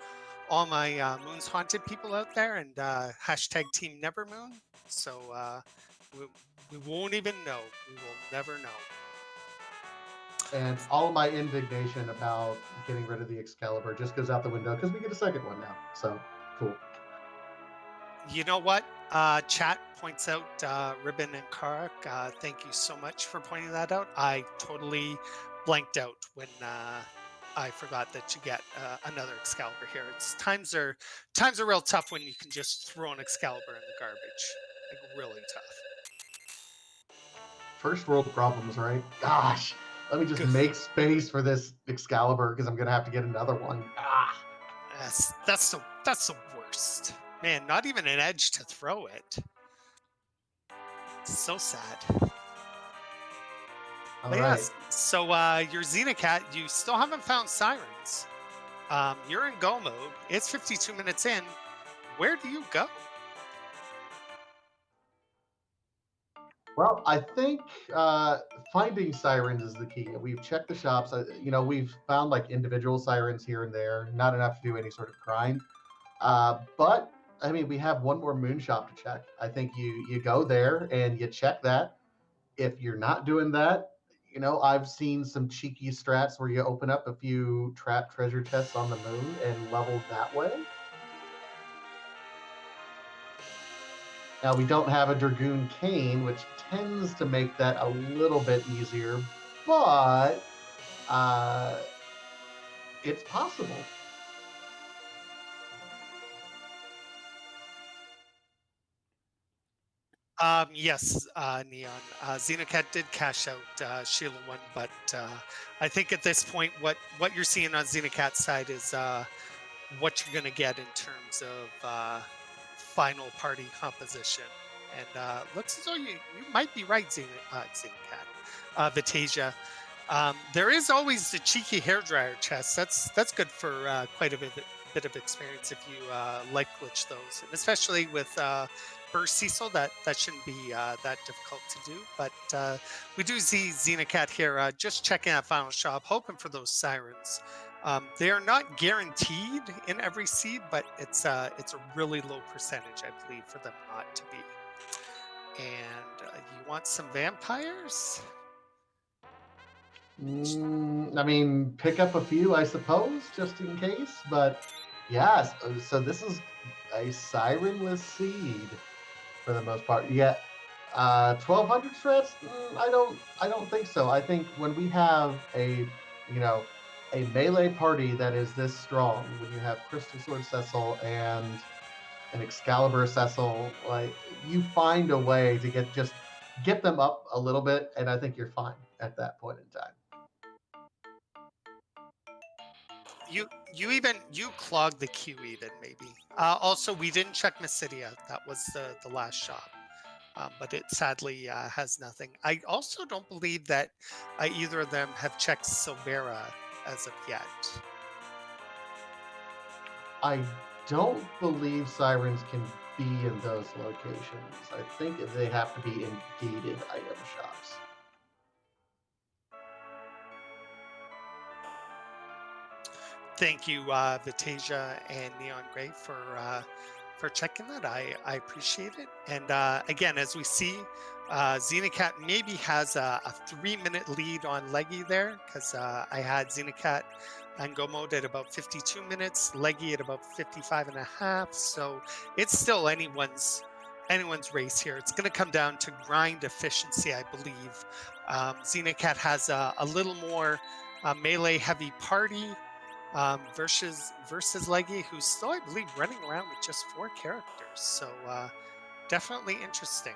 all my Moon's Haunted people out there, and hashtag Team Nevermoon. So we won't even know. We will never know. And all my indignation about getting rid of the Excalibur just goes out the window because we get a second one now. So cool. You know what? Chat points out Ribbon and Karak. Thank you so much for pointing that out. I totally blanked out when I forgot that you get another Excalibur here. Times are real tough when you can just throw an Excalibur in the garbage. Like really tough. First world problems, right? Gosh, let me just make space for this Excalibur because I'm gonna have to get another one. Ah. That's the worst. Man, not even an edge to throw it. So sad. All But right. yes, so your Xenocat, you still haven't found sirens. You're in go mode. It's 52 minutes in. Where do you go? Well, I think finding sirens is the key. We've checked the shops. We've found like individual sirens here and there, not enough to do any sort of grind. But I mean, we have one more moon shop to check. I think you go there and you check that. If you're not doing that, I've seen some cheeky strats where you open up a few trap treasure chests on the moon and level that way. Now we don't have a Dragoon Cane, which tends to make that a little bit easier, but uh, it's possible. Yes, Neon. Xenocat did cash out Sheila one, but I think at this point, what you're seeing on Xenocat's side is what you're going to get in terms of final party composition. And looks as though you might be right, Xenocat, Vitasia. There is always the cheeky hairdryer chest. That's good for quite a bit of experience if you like glitch those, and especially with Burst Cecil, that shouldn't be that difficult to do. But we do see Xenocat here, just checking out Final Shop, hoping for those sirens. They are not guaranteed in every seed, but it's a really low percentage, I believe, for them not to be. And you want some vampires? I mean, pick up a few, I suppose, just in case. But yes, so this is a sirenless seed for the most part. Yeah, 1200 strats. I don't think so. I think when we have you know a melee party that is this strong, when you have Crystal Sword Cecil and an Excalibur Cecil, like you find a way to get them up a little bit, and I think you're fine at that point in time. You clogged the queue even maybe. Also, we didn't check Mysidia. That was the last shop, but it sadly has nothing. I also don't believe that either of them have checked Silvera as of yet. I don't believe sirens can be in those locations. I think they have to be in gated item shops. Thank you, Vitasia and Neon Gray, for checking that. I appreciate it. And again, as we see, Xenocat maybe has a 3 minute lead on Leggy there because I had Xenocat and Go mode at about 52 minutes, Leggy at about 55 and a half. So it's still anyone's race here. It's going to come down to grind efficiency, I believe. Xenocat has a little more melee heavy party versus Leggy, who's still, I believe, running around with just 4 characters. So definitely interesting.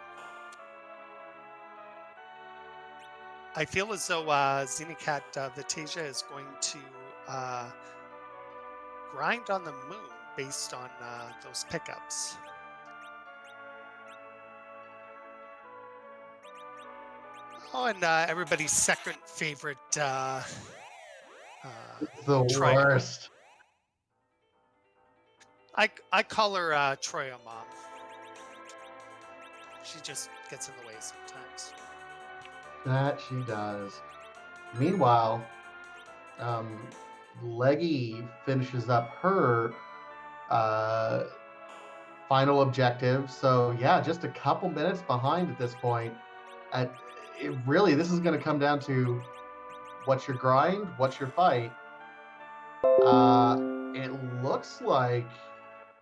I feel as though Xenocat Vitasia is going to uh, grind on the moon based on those pickups. Oh, and everybody's second favorite The Troya. worst. I call her Troya Mom. She just gets in the way sometimes. That she does. Meanwhile, um, Leggy finishes up her uh, final objective. So yeah, just a couple minutes behind at this point. At really, this is going to come down to what's your grind, what's your fight. It looks like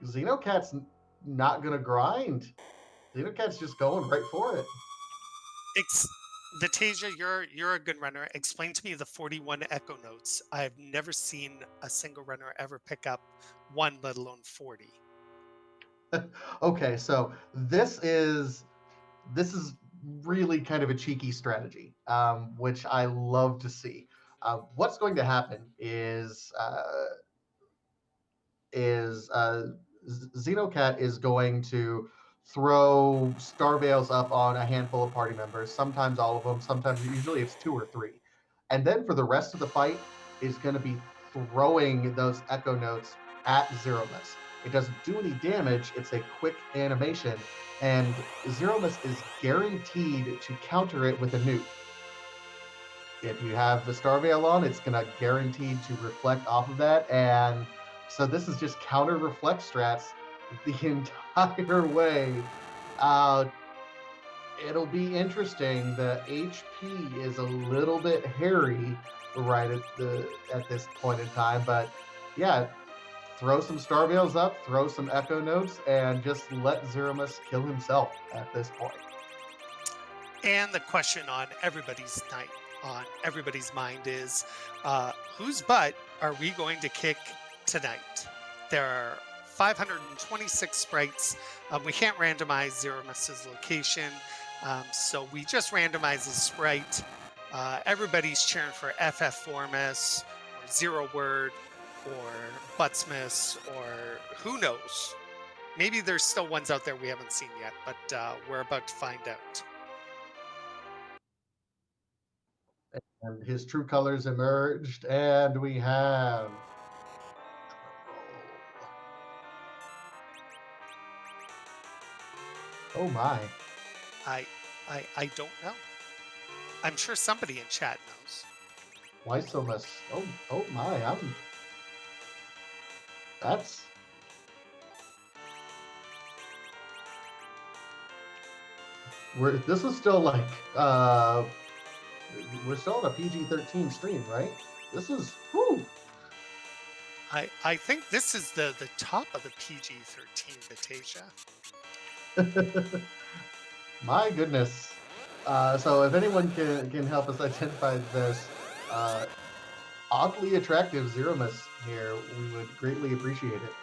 Xenocat's not going to grind. Xenocat's just going right for it. Vitasia, you're a good runner. Explain to me the 41 echo notes. I've never seen a single runner ever pick up one, let alone 40. Okay, so this is really kind of a cheeky strategy, which I love to see. What's going to happen is Xenocat is going to throw star veils up on a handful of party members, sometimes all of them, sometimes usually it's two or three. And then for the rest of the fight is going to be throwing those echo notes at Zeromus. It doesn't do any damage, it's a quick animation, and Zeromus is guaranteed to counter it with a nuke. If you have the Star Veil on, it's going to guaranteed to reflect off of that. And so this is just counter reflect strats the entire way. Uh, it'll be interesting. The HP is a little bit hairy right at this point in time, but yeah, throw some Star Veils up, throw some Echo Notes, and just let Zeromus kill himself at this point. And the question on everybody's mind is, whose butt are we going to kick tonight? There are 526 sprites. We can't randomize Zeromus's location, so we just randomize the sprite. Everybody's cheering for FF4FE or Zero Word or Buttsmith or who knows. Maybe there's still ones out there we haven't seen yet, but we're about to find out. And his true colors emerged, and we have oh my. I don't know. I'm sure somebody in chat knows. Why so much? Oh my, that's this is still like we're still on a PG-13 stream, right? This is whew. I think this is the top of the PG-13 Vitasia. My goodness. So if anyone can help us identify this oddly attractive Zeromus here, we would greatly appreciate it.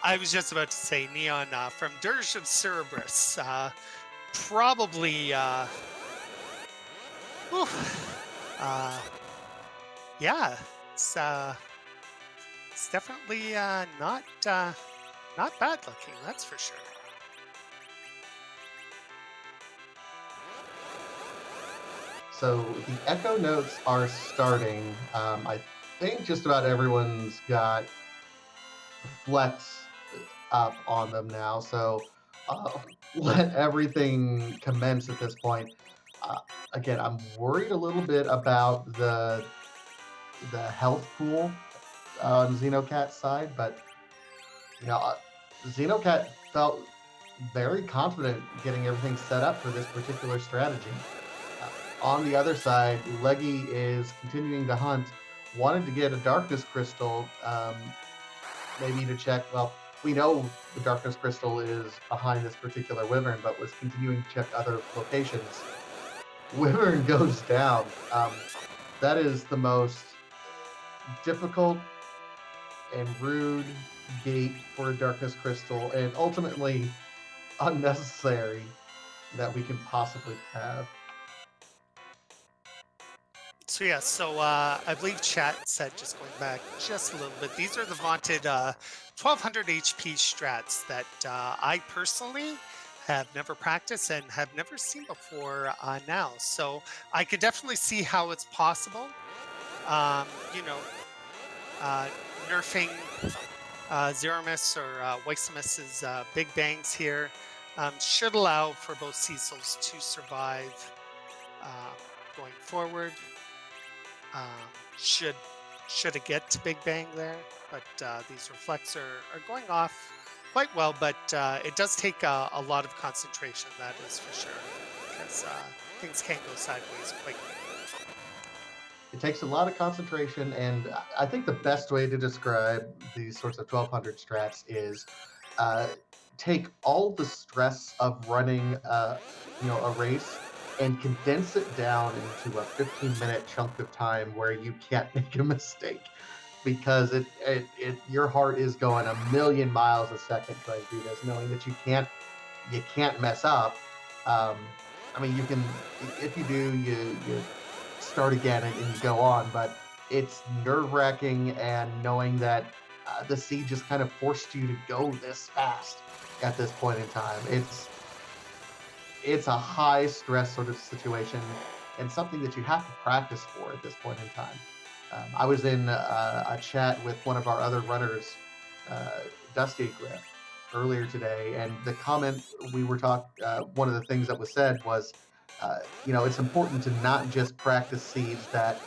I was just about to say Neon from Dirge of Cerberus. Probably yeah, it's definitely not bad looking, that's for sure. So the echo notes are starting. I think just about everyone's got flex up on them now. So let everything commence at this point. Again, I'm worried a little bit about the health pool on Xenocat's side, but you know, Xenocat felt very confident getting everything set up for this particular strategy. On the other side, Leggy is continuing to hunt, wanted to get a Darkness Crystal, maybe to check, well, we know the Darkness Crystal is behind this particular Wyvern, but was continuing to check other locations. Wyvern goes down. That is the most difficult and rude gate for a Darkness Crystal, and ultimately unnecessary that we can possibly have. So yeah, I believe chat said, just going back just a little bit, these are the vaunted 1200 HP strats that I personally have never practiced and have never seen before now. So I could definitely see how it's possible. Nerfing Zeromus or Weissimus's big bangs here should allow for both Cecils to survive going forward. Should it get to Big Bang there, but these reflects are going off quite well, but it does take a lot of concentration, that is for sure, because things can go sideways quickly. It takes a lot of concentration, and I think the best way to describe these sorts of 1200 strats is take all the stress of running a race and condense it down into a 15-minute chunk of time where you can't make a mistake, because your heart is going a million miles a second trying to do this, knowing that you can't mess up. I mean, you can, if you do, you start again and you go on, but it's nerve-wracking, and knowing that the seed just kind of forced you to go this fast at this point in time. It's a high stress sort of situation and something that you have to practice for at this point in time. I was in a chat with one of our other runners, uh, Dusty Griff, earlier today, and the comment we were one of the things that was said was, it's important to not just practice seeds that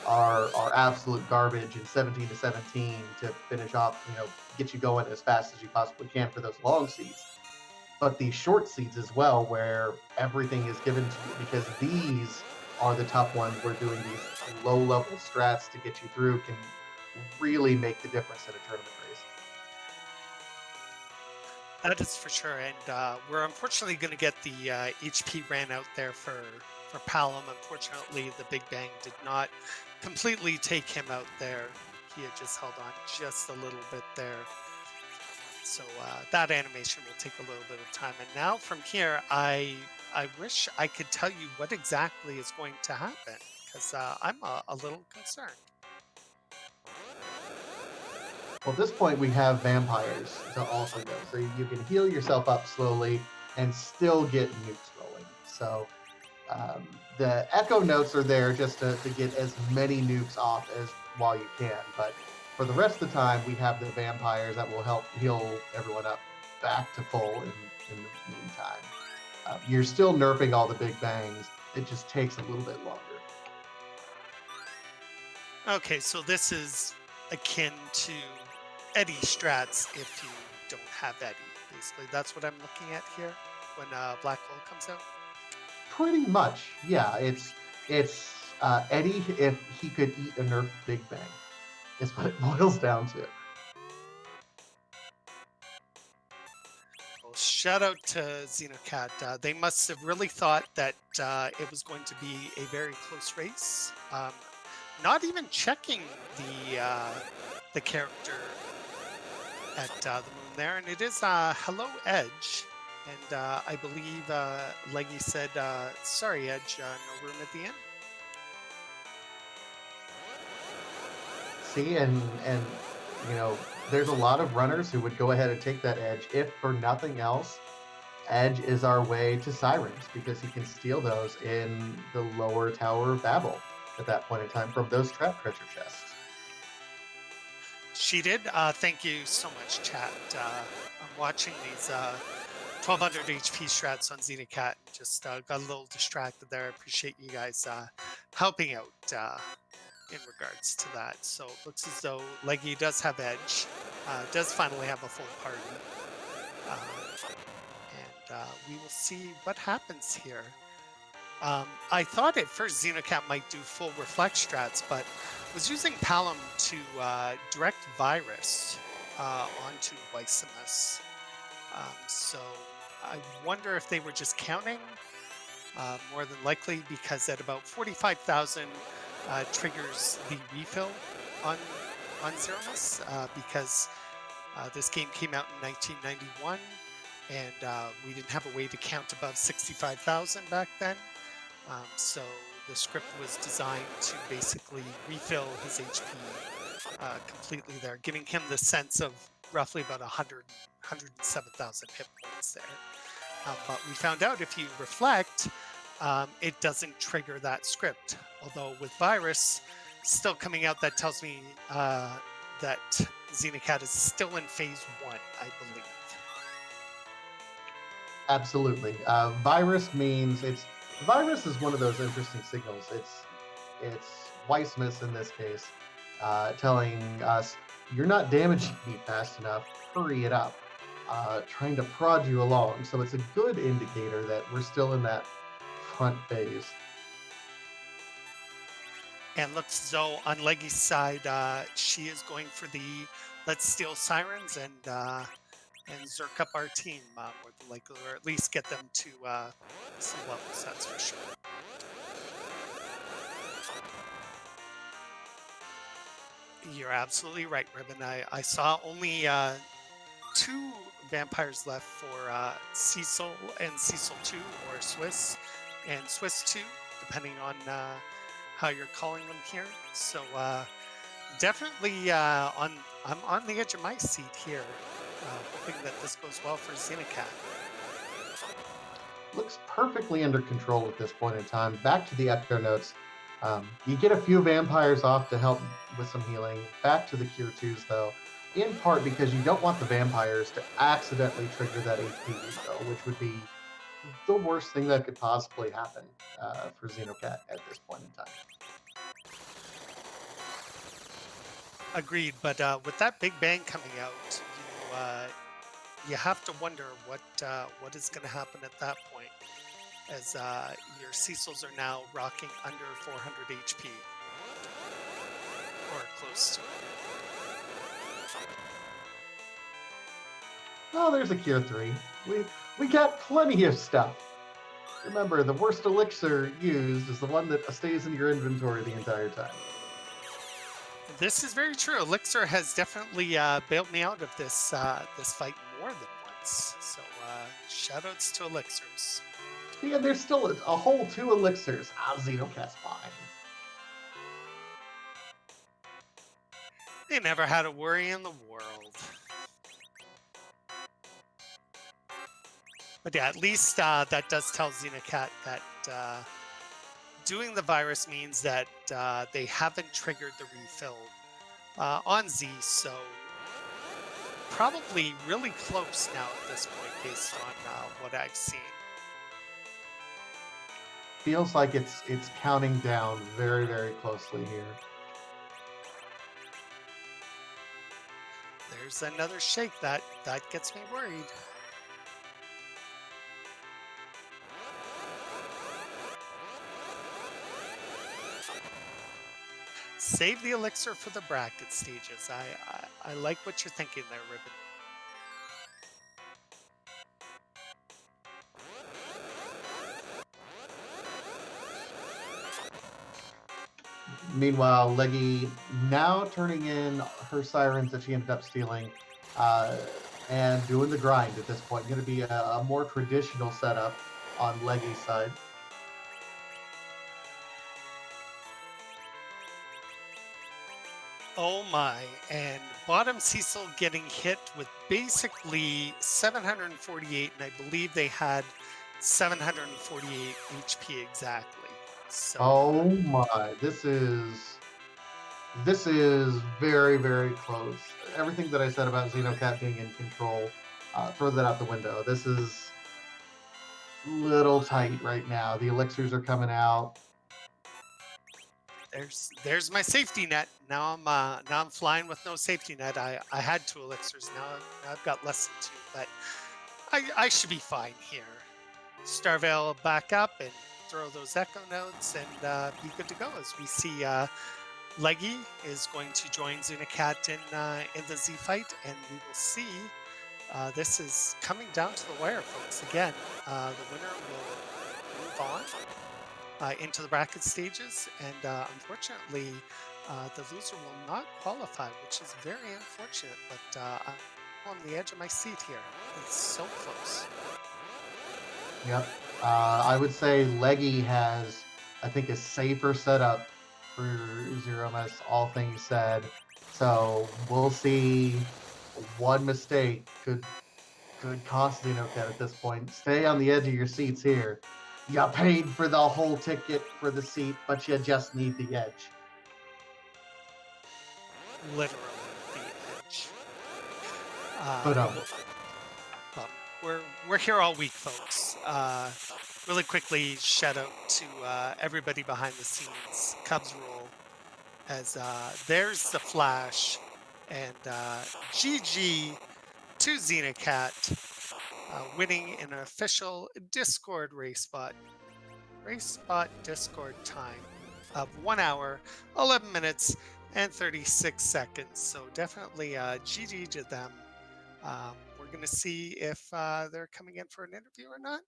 are absolute garbage in 17 to 17 to finish off, get you going as fast as you possibly can for those long seeds, but these short seeds as well, where everything is given to you, because these are the tough ones where doing these low level strats to get you through can really make the difference in a tournament race. That is for sure, and we're unfortunately going to get the HP ran out there for Palom. Unfortunately, the Big Bang did not completely take him out there. He had just held on just a little bit there. So that animation will take a little bit of time. And now from here, I wish I could tell you what exactly is going to happen, because I'm a little concerned. Well, at this point, we have vampires to also go, so you can heal yourself up slowly and still get nukes rolling. So the echo notes are there just to get as many nukes off as while you can. But for the rest of the time, we have the vampires that will help heal everyone up back to full in the meantime. You're still nerfing all the big bangs. It just takes a little bit longer. Okay, so this is akin to Eddie strats if you don't have Eddie. Basically, that's what I'm looking at here when Black Hole comes out. Pretty much, yeah. It's Eddie if he could eat a nerf big bang. Is what it boils down to. Well, shout out to Xenocat. They must have really thought that it was going to be a very close race. Not even checking the character at the moon there, and it is Hello Edge. And I believe Leggy said, "Sorry, Edge, no room at the inn." See, and there's a lot of runners who would go ahead and take that edge if for nothing else. Edge is our way to sirens because he can steal those in the lower Tower of Babel at that point in time from those trap treasure chests. She did. Thank you so much, chat. I'm watching these 1200 HP strats on Xenocat. Just got a little distracted there. I appreciate you guys helping out in regards to that. So it looks as though Leggy does have Edge, does finally have a full party. And we will see what happens here. I thought at first Xenocat might do full reflect strats, but was using Palom to direct Virus onto Weisimus. So I wonder if they were just counting, more than likely, because at about 45,000 triggers the refill on Xeromus, because this game came out in 1991, and we didn't have a way to count above 65,000 back then. So the script was designed to basically refill his HP completely there, giving him the sense of roughly about 107,000 hit points there. But we found out if you reflect, it doesn't trigger that script. Although with Virus still coming out, that tells me that Xenocat is still in phase 1, I believe. Absolutely. Virus is one of those interesting signals. It's Weissmus in this case, telling us you're not damaging me fast enough. Hurry it up. Trying to prod you along. So it's a good indicator that we're still in that front phase. And looks as though on Leggy's side, she is going for the let's steal sirens and zerk up our team more than likely, or at least get them to some levels, that's for sure. You're absolutely right, Ribbon. I saw only 2 vampires left for Cecil and Cecil 2, or Swiss and Swiss 2, depending on how you're calling them here. So definitely on I'm on the edge of my seat here, hoping that this goes well for Xenocat. Looks perfectly under control at this point in time. Back to the Echo Notes. You get a few vampires off to help with some healing. Back to the Cure 2s, though, in part because you don't want the vampires to accidentally trigger that HP refill, which would be the worst thing that could possibly happen for Xenocat at this point in time. Agreed, but with that big bang coming out, you have to wonder what is going to happen at that point, as your Cecils are now rocking under 400 HP or close to it. Oh, there's a Cure 3. We got plenty of stuff. Remember, the worst elixir used is the one that stays in your inventory the entire time. This is very true. Elixir has definitely bailed me out of this fight more than once. So shoutouts to Elixirs. Yeah, there's still a whole 2 elixirs. Xenocat's fine. They never had a worry in the world. But yeah, at least that does tell Xenocat that doing the virus means that they haven't triggered the refill on Z, so probably really close now at this point based on what I've seen. Feels like it's counting down very, very closely here. There's another shake that gets me worried. Save the elixir for the bracket stages. I like what you're thinking there, Ribbon. Meanwhile, Leggy now turning in her sirens that she ended up stealing and doing the grind at this point. Going to be a more traditional setup on Leggy's side. Oh my, and bottom Cecil getting hit with basically 748, and I believe they had 748 HP exactly. So oh my, this is very, very close. Everything that I said about Xenocat being in control, throw that out the window. This is little tight right now. The elixirs are coming out. there's my safety net. Now I'm flying with no safety net. I had 2 elixirs. Now I've got less than 2, but I should be fine here. Starveil back up and throw those echo notes and be good to go as we see Leggy is going to join Xenocat in the Z fight, and we will see. This is coming down to the wire, folks. Again, the winner will move on into the bracket stages, and unfortunately, the loser will not qualify, which is very unfortunate. But I'm on the edge of my seat here. It's so close. Yep. I would say Leggy has, I think, a safer setup for Zero Mess, all things said. So we'll see. One mistake could cost Xenocat at this point. Stay on the edge of your seats here. You paid for the whole ticket for the seat, but you just need the edge. Literally the edge. But we're here all week, folks. Really quickly, shout out to everybody behind the scenes. Cubs rule, as there's the flash, and GG to Xenocat, winning an official Discord race bot Discord time of 1 hour, 11 minutes, and 36 seconds. So definitely GG to them. We're going to see if they're coming in for an interview or not.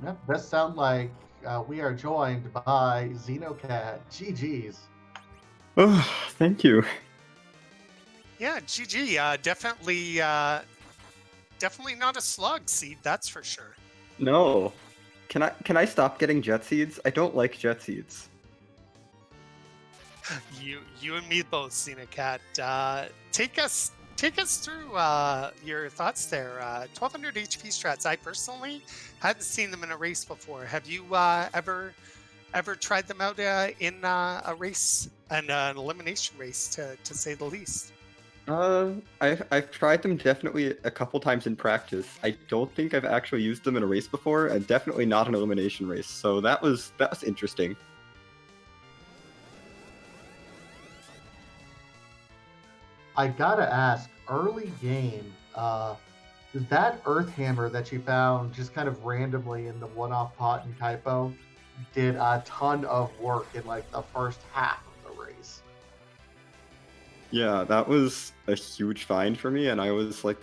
Yep, does sound like we are joined by Xenocat. GG's. Oh, thank you. Yeah, GG. Definitely not a slog seed, that's for sure. No. Can I stop getting jet seeds? I don't like jet seeds. You and me both, Xenocat. Take us through your thoughts there. 1200 HP strats. I personally hadn't seen them in a race before. Have you ever tried them out in a race, an elimination race, to say the least? I've tried them definitely a couple times in practice. I don't think I've actually used them in a race before, and definitely not an elimination race. So that was interesting. I gotta ask, early game, that Earth Hammer that you found just kind of randomly in the one-off pot in Kaipo did a ton of work in like the first half of the race. Yeah, that was a huge find for me, and I was like,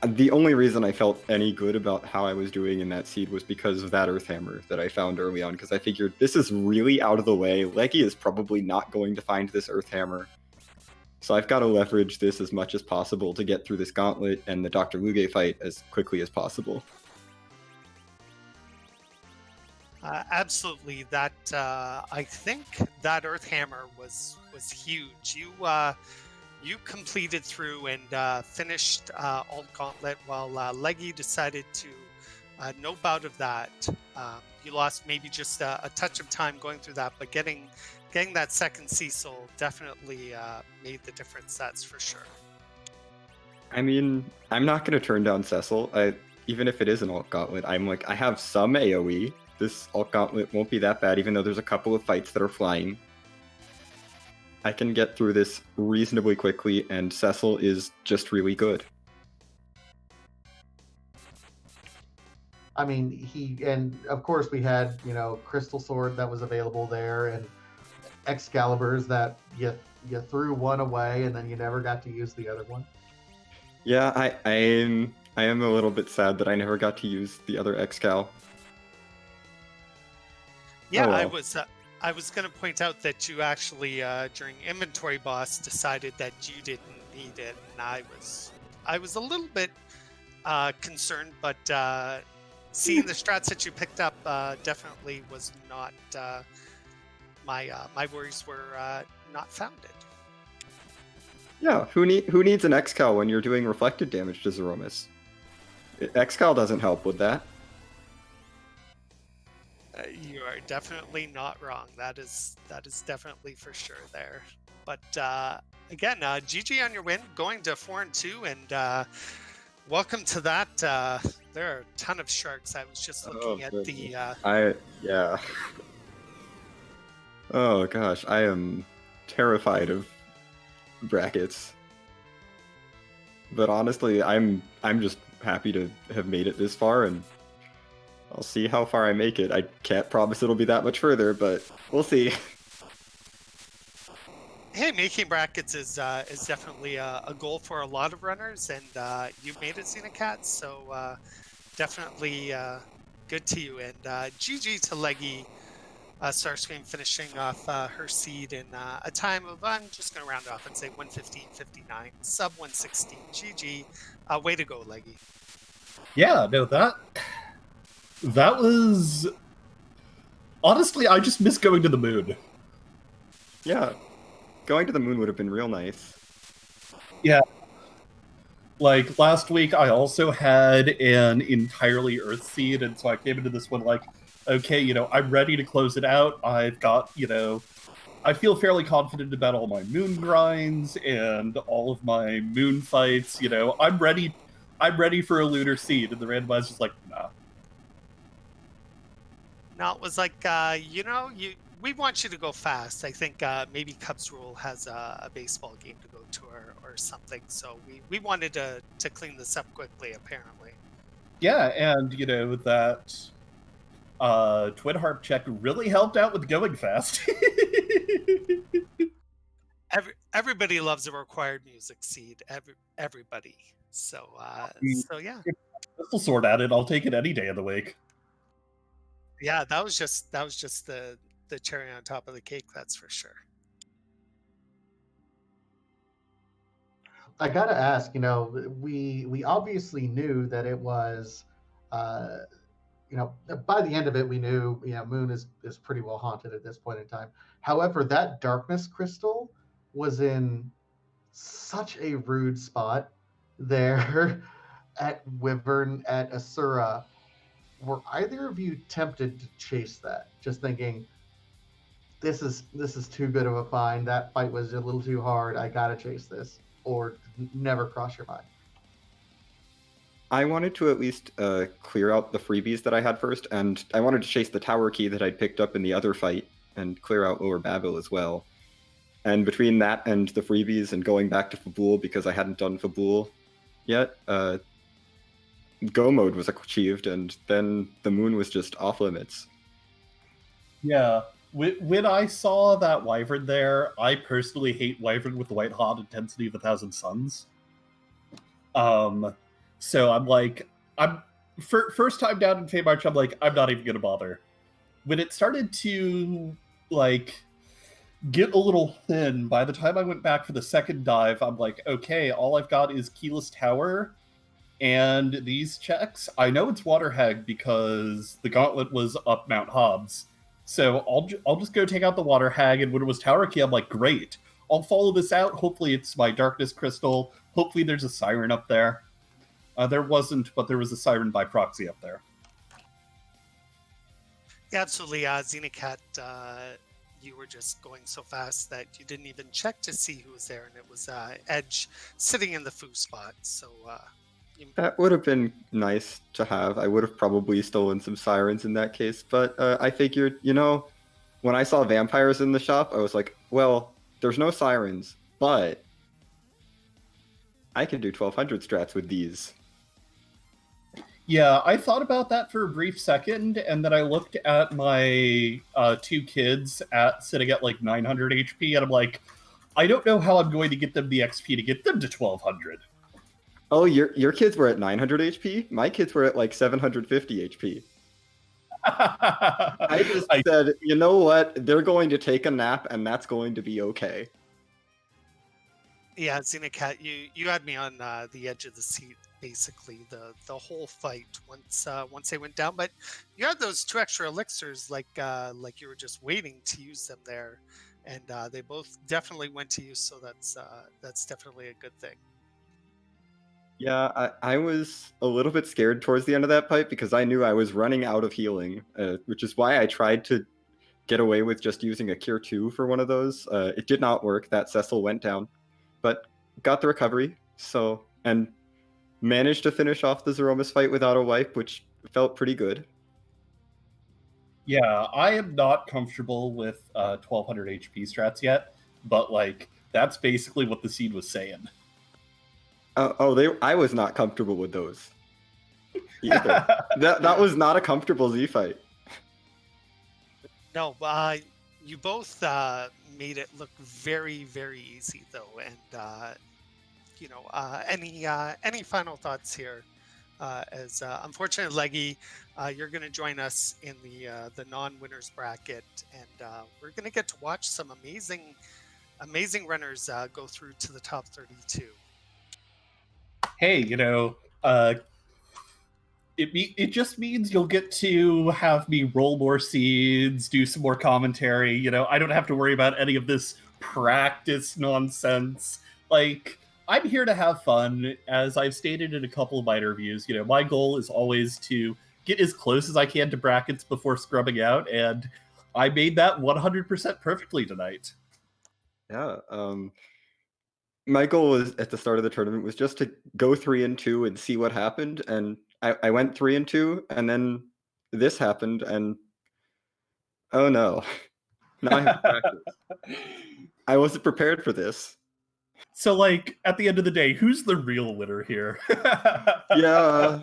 the only reason I felt any good about how I was doing in that seed was because of that Earth Hammer that I found early on, because I figured this is really out of the way. Leggy is probably not going to find this Earth Hammer. So I've got to leverage this as much as possible to get through this gauntlet and the Dr. Luge fight as quickly as possible. Absolutely. That I think that Earth Hammer was huge. You completed through and finished Alt Gauntlet while Leggy decided to nope out of that. You lost maybe just a touch of time going through that, but getting that second Cecil definitely made the difference. That's for sure. I mean, I'm not going to turn down Cecil. Even if it is an Alt Gauntlet, I'm like, I have some AoE. This Alt Gauntlet won't be that bad, even though there's a couple of fights that are flying. I can get through this reasonably quickly, and Cecil is just really good. I mean, and of course we had, Crystal Sword that was available there, and Excaliburs that you threw one away and then you never got to use the other one. Yeah, I am a little bit sad that I never got to use the other Excal. Yeah, oh, well. I was going to point out that you actually during inventory boss decided that you didn't need it, and I was a little bit concerned, but seeing the strats that you picked up definitely was not my worries were not founded. Yeah, who needs an Excal when you're doing reflected damage to Zeromus? Excal doesn't help with that. You are definitely not wrong. That is definitely for sure there. But again, GG on your win, going to 4-2, and welcome to that. There are a ton of sharks. I was just looking at the. Yeah. Oh gosh, I am terrified of brackets. But honestly, I'm just happy to have made it this far, and I'll see how far I make it. I can't promise it'll be that much further, but we'll see. Hey, making brackets is definitely a goal for a lot of runners, and you've made it, Xenocat, so definitely good to you. And GG to Leggy Starscream finishing off her seed in a time of, I'm just going to round off and say 1:15:59, sub 1:16. GG. Way to go, Leggy. Yeah, no, that was... Honestly, I just miss going to the moon. Yeah, going to the moon would have been real nice. Yeah. Like, last week I also had an entirely Earth seed, and so I came into this one like, okay, I'm ready to close it out. I've got, I feel fairly confident about all my moon grinds and all of my moon fights. I'm ready for a lunar seed, and the randomizer's like, nah. No, it was like, we want you to go fast. I think maybe Cubs Rule has a baseball game to go to or something. So we wanted to clean this up quickly, apparently. Yeah, and, that Twin Harp check really helped out with going fast. Everybody loves a required music seed. Everybody. So yeah. Crystal Sword at it. I'll take it any day of the week. Yeah, that was just the cherry on top of the cake. That's for sure. I gotta ask, we obviously knew that it was by the end of it, we knew, Moon is pretty well haunted at this point in time. However, that darkness crystal was in such a rude spot there at Wyvern, at Asura. Were either of you tempted to chase that, just thinking, this is too good of a find. That fight was a little too hard. I gotta chase this, or never cross your mind? I wanted to at least clear out the freebies that I had first, and I wanted to chase the tower key that I'd picked up in the other fight and clear out Lower Babel as well. And between that and the freebies and going back to Fabul because I hadn't done Fabul yet, Go mode was achieved, and then the moon was just off limits. Yeah. When I saw that Wyvern there, I personally hate Wyvern with the white hot intensity of 1,000 suns. So I'm like, first time down in Feymarch, I'm like, I'm not even gonna bother. When it started to like get a little thin, by the time I went back for the second dive, I'm like, okay, all I've got is Keyless Tower and these checks. I know it's Water Hag because the gauntlet was up Mount Hobbs. So I'll just go take out the Water Hag, and when it was Tower Key, I'm like, great. I'll follow this out. Hopefully it's my Darkness Crystal. Hopefully there's a Siren up there. There wasn't, but there was a Siren by proxy up there. Yeah, absolutely. Xenocat, you were just going so fast that you didn't even check to see who was there, and it was Edge sitting in the foo spot. So that would have been nice to have. I would have probably stolen some sirens in that case, but I figured, when I saw vampires in the shop, I was like, well, there's no sirens, but I can do 1200 strats with these. Yeah, I thought about that for a brief second, and then I looked at my two kids sitting at like 900 HP, and I'm like, I don't know how I'm going to get them the XP to get them to 1200. Oh, your kids were at 900 HP? My kids were at like 750 HP. I just said, you know what? They're going to take a nap, and that's going to be okay. Yeah, Xenocat, you had me on the edge of the seat, basically the whole fight once they went down. But you had those 2 extra elixirs, like you were just waiting to use them there, and they both definitely went to use. So that's definitely a good thing. Yeah, I was a little bit scared towards the end of that fight because I knew I was running out of healing, which is why I tried to get away with just using a Cure 2 for one of those. It did not work. That Cecil went down, but got the recovery, and managed to finish off the Zeromus fight without a wipe, which felt pretty good. Yeah, I am not comfortable with 1200 HP strats yet, but like that's basically what the seed was saying. I was not comfortable with those either. that was not a comfortable Z fight. No, you both made it look very, very easy though, and any final thoughts here? As unfortunately, Leggy, you're going to join us in the non-winners bracket, and we're going to get to watch some amazing runners go through to the top 32. Hey, it just means you'll get to have me roll more seeds, do some more commentary. I don't have to worry about any of this practice nonsense. Like, I'm here to have fun. As I've stated in a couple of my interviews, my goal is always to get as close as I can to brackets before scrubbing out, and I made that 100% perfectly tonight. Yeah, my goal was at the start of the tournament was just to go 3-2 and see what happened, and I went 3-2, and then this happened, and oh no, now I have to practice. I wasn't prepared for this. So, like, at the end of the day, who's the real winner here? Yeah,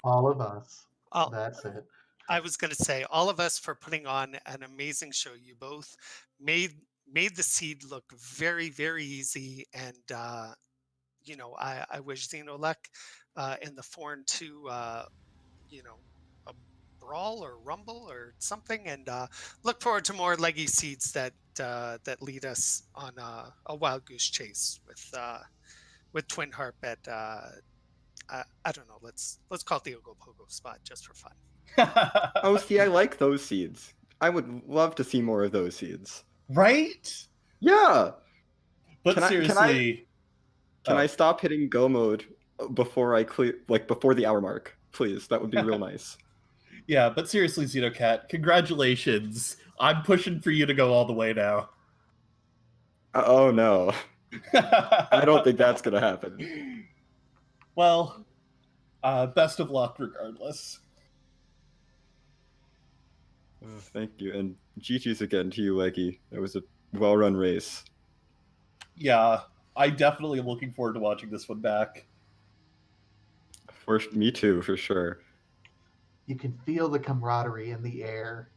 all of us. That's it. I was going to say all of us for putting on an amazing show. You both made the seed look very, very easy, and I wish Xeno luck in the 4-2 a brawl or rumble or something, and look forward to more leggy seeds that lead us on a wild goose chase with Twin Harp at I don't know. Let's call it the Ogopogo spot just for fun. Oh, see, I like those seeds. I would love to see more of those seeds. Right? Yeah. But Can I seriously, can I oh. stop hitting go mode before I clear, like before the hour mark, please? That would be real nice. Yeah, but seriously, Xenocat, congratulations. I'm pushing for you to go all the way now. Oh no, I don't think that's gonna happen. Well, best of luck regardless. Thank you, and GG's again to you, Leggy. It was a well-run race. Yeah, I definitely am looking forward to watching this one back. Me too, for sure. You can feel the camaraderie in the air.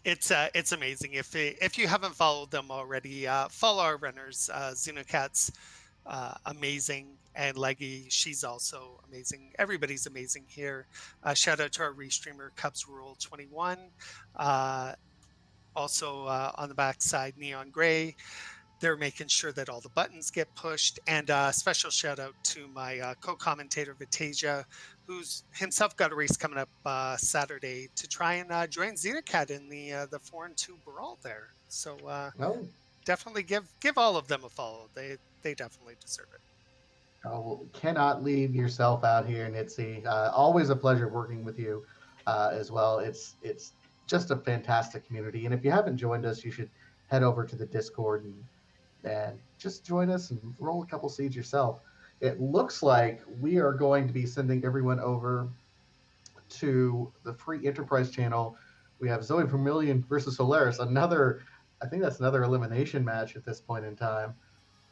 It's amazing. If you haven't followed them already, follow our runners. Xenocat's amazing, and Leggy, she's also amazing. Everybody's amazing here. Shout out to our restreamer Cubs Rule 21. Also on the back side, Neon Gray. They're making sure that all the buttons get pushed. And special shout out to my co-commentator Vitasia, who's himself got a race coming up Saturday to try and join Xenocat in the 4-2 brawl there. So Oh, definitely give all of them a follow. They definitely deserve it. oh, cannot leave yourself out here, Nitsi. Always a pleasure working with you as well. It's just a fantastic community, and if you haven't joined us, you should head over to the Discord and just join us and roll a couple seeds yourself. It looks like we are going to be sending everyone over to the free enterprise channel. We have Zoe Vermillion versus Solaris, I think that's another elimination match at this point in time.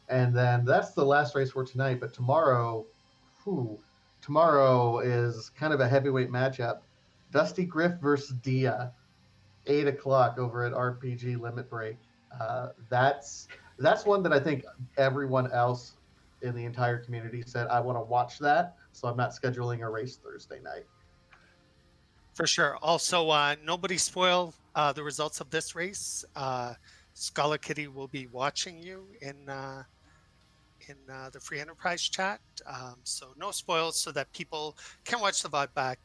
And then that's the last race for tonight. But tomorrow is kind of a heavyweight matchup. Dusty Griff versus Dia, 8 o'clock over at RPG Limit Break. That's one that I think everyone else in the entire community said, I want to watch that, so I'm not scheduling a race Thursday night. For sure. Also, nobody spoil the results of this race. Scholar Kitty will be watching you in the free enterprise chat. So no spoils, so that people can watch the VOD back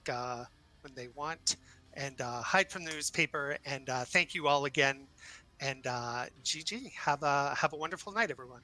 when they want and hide from the newspaper. And thank you all again. And GG. Have a wonderful night, everyone.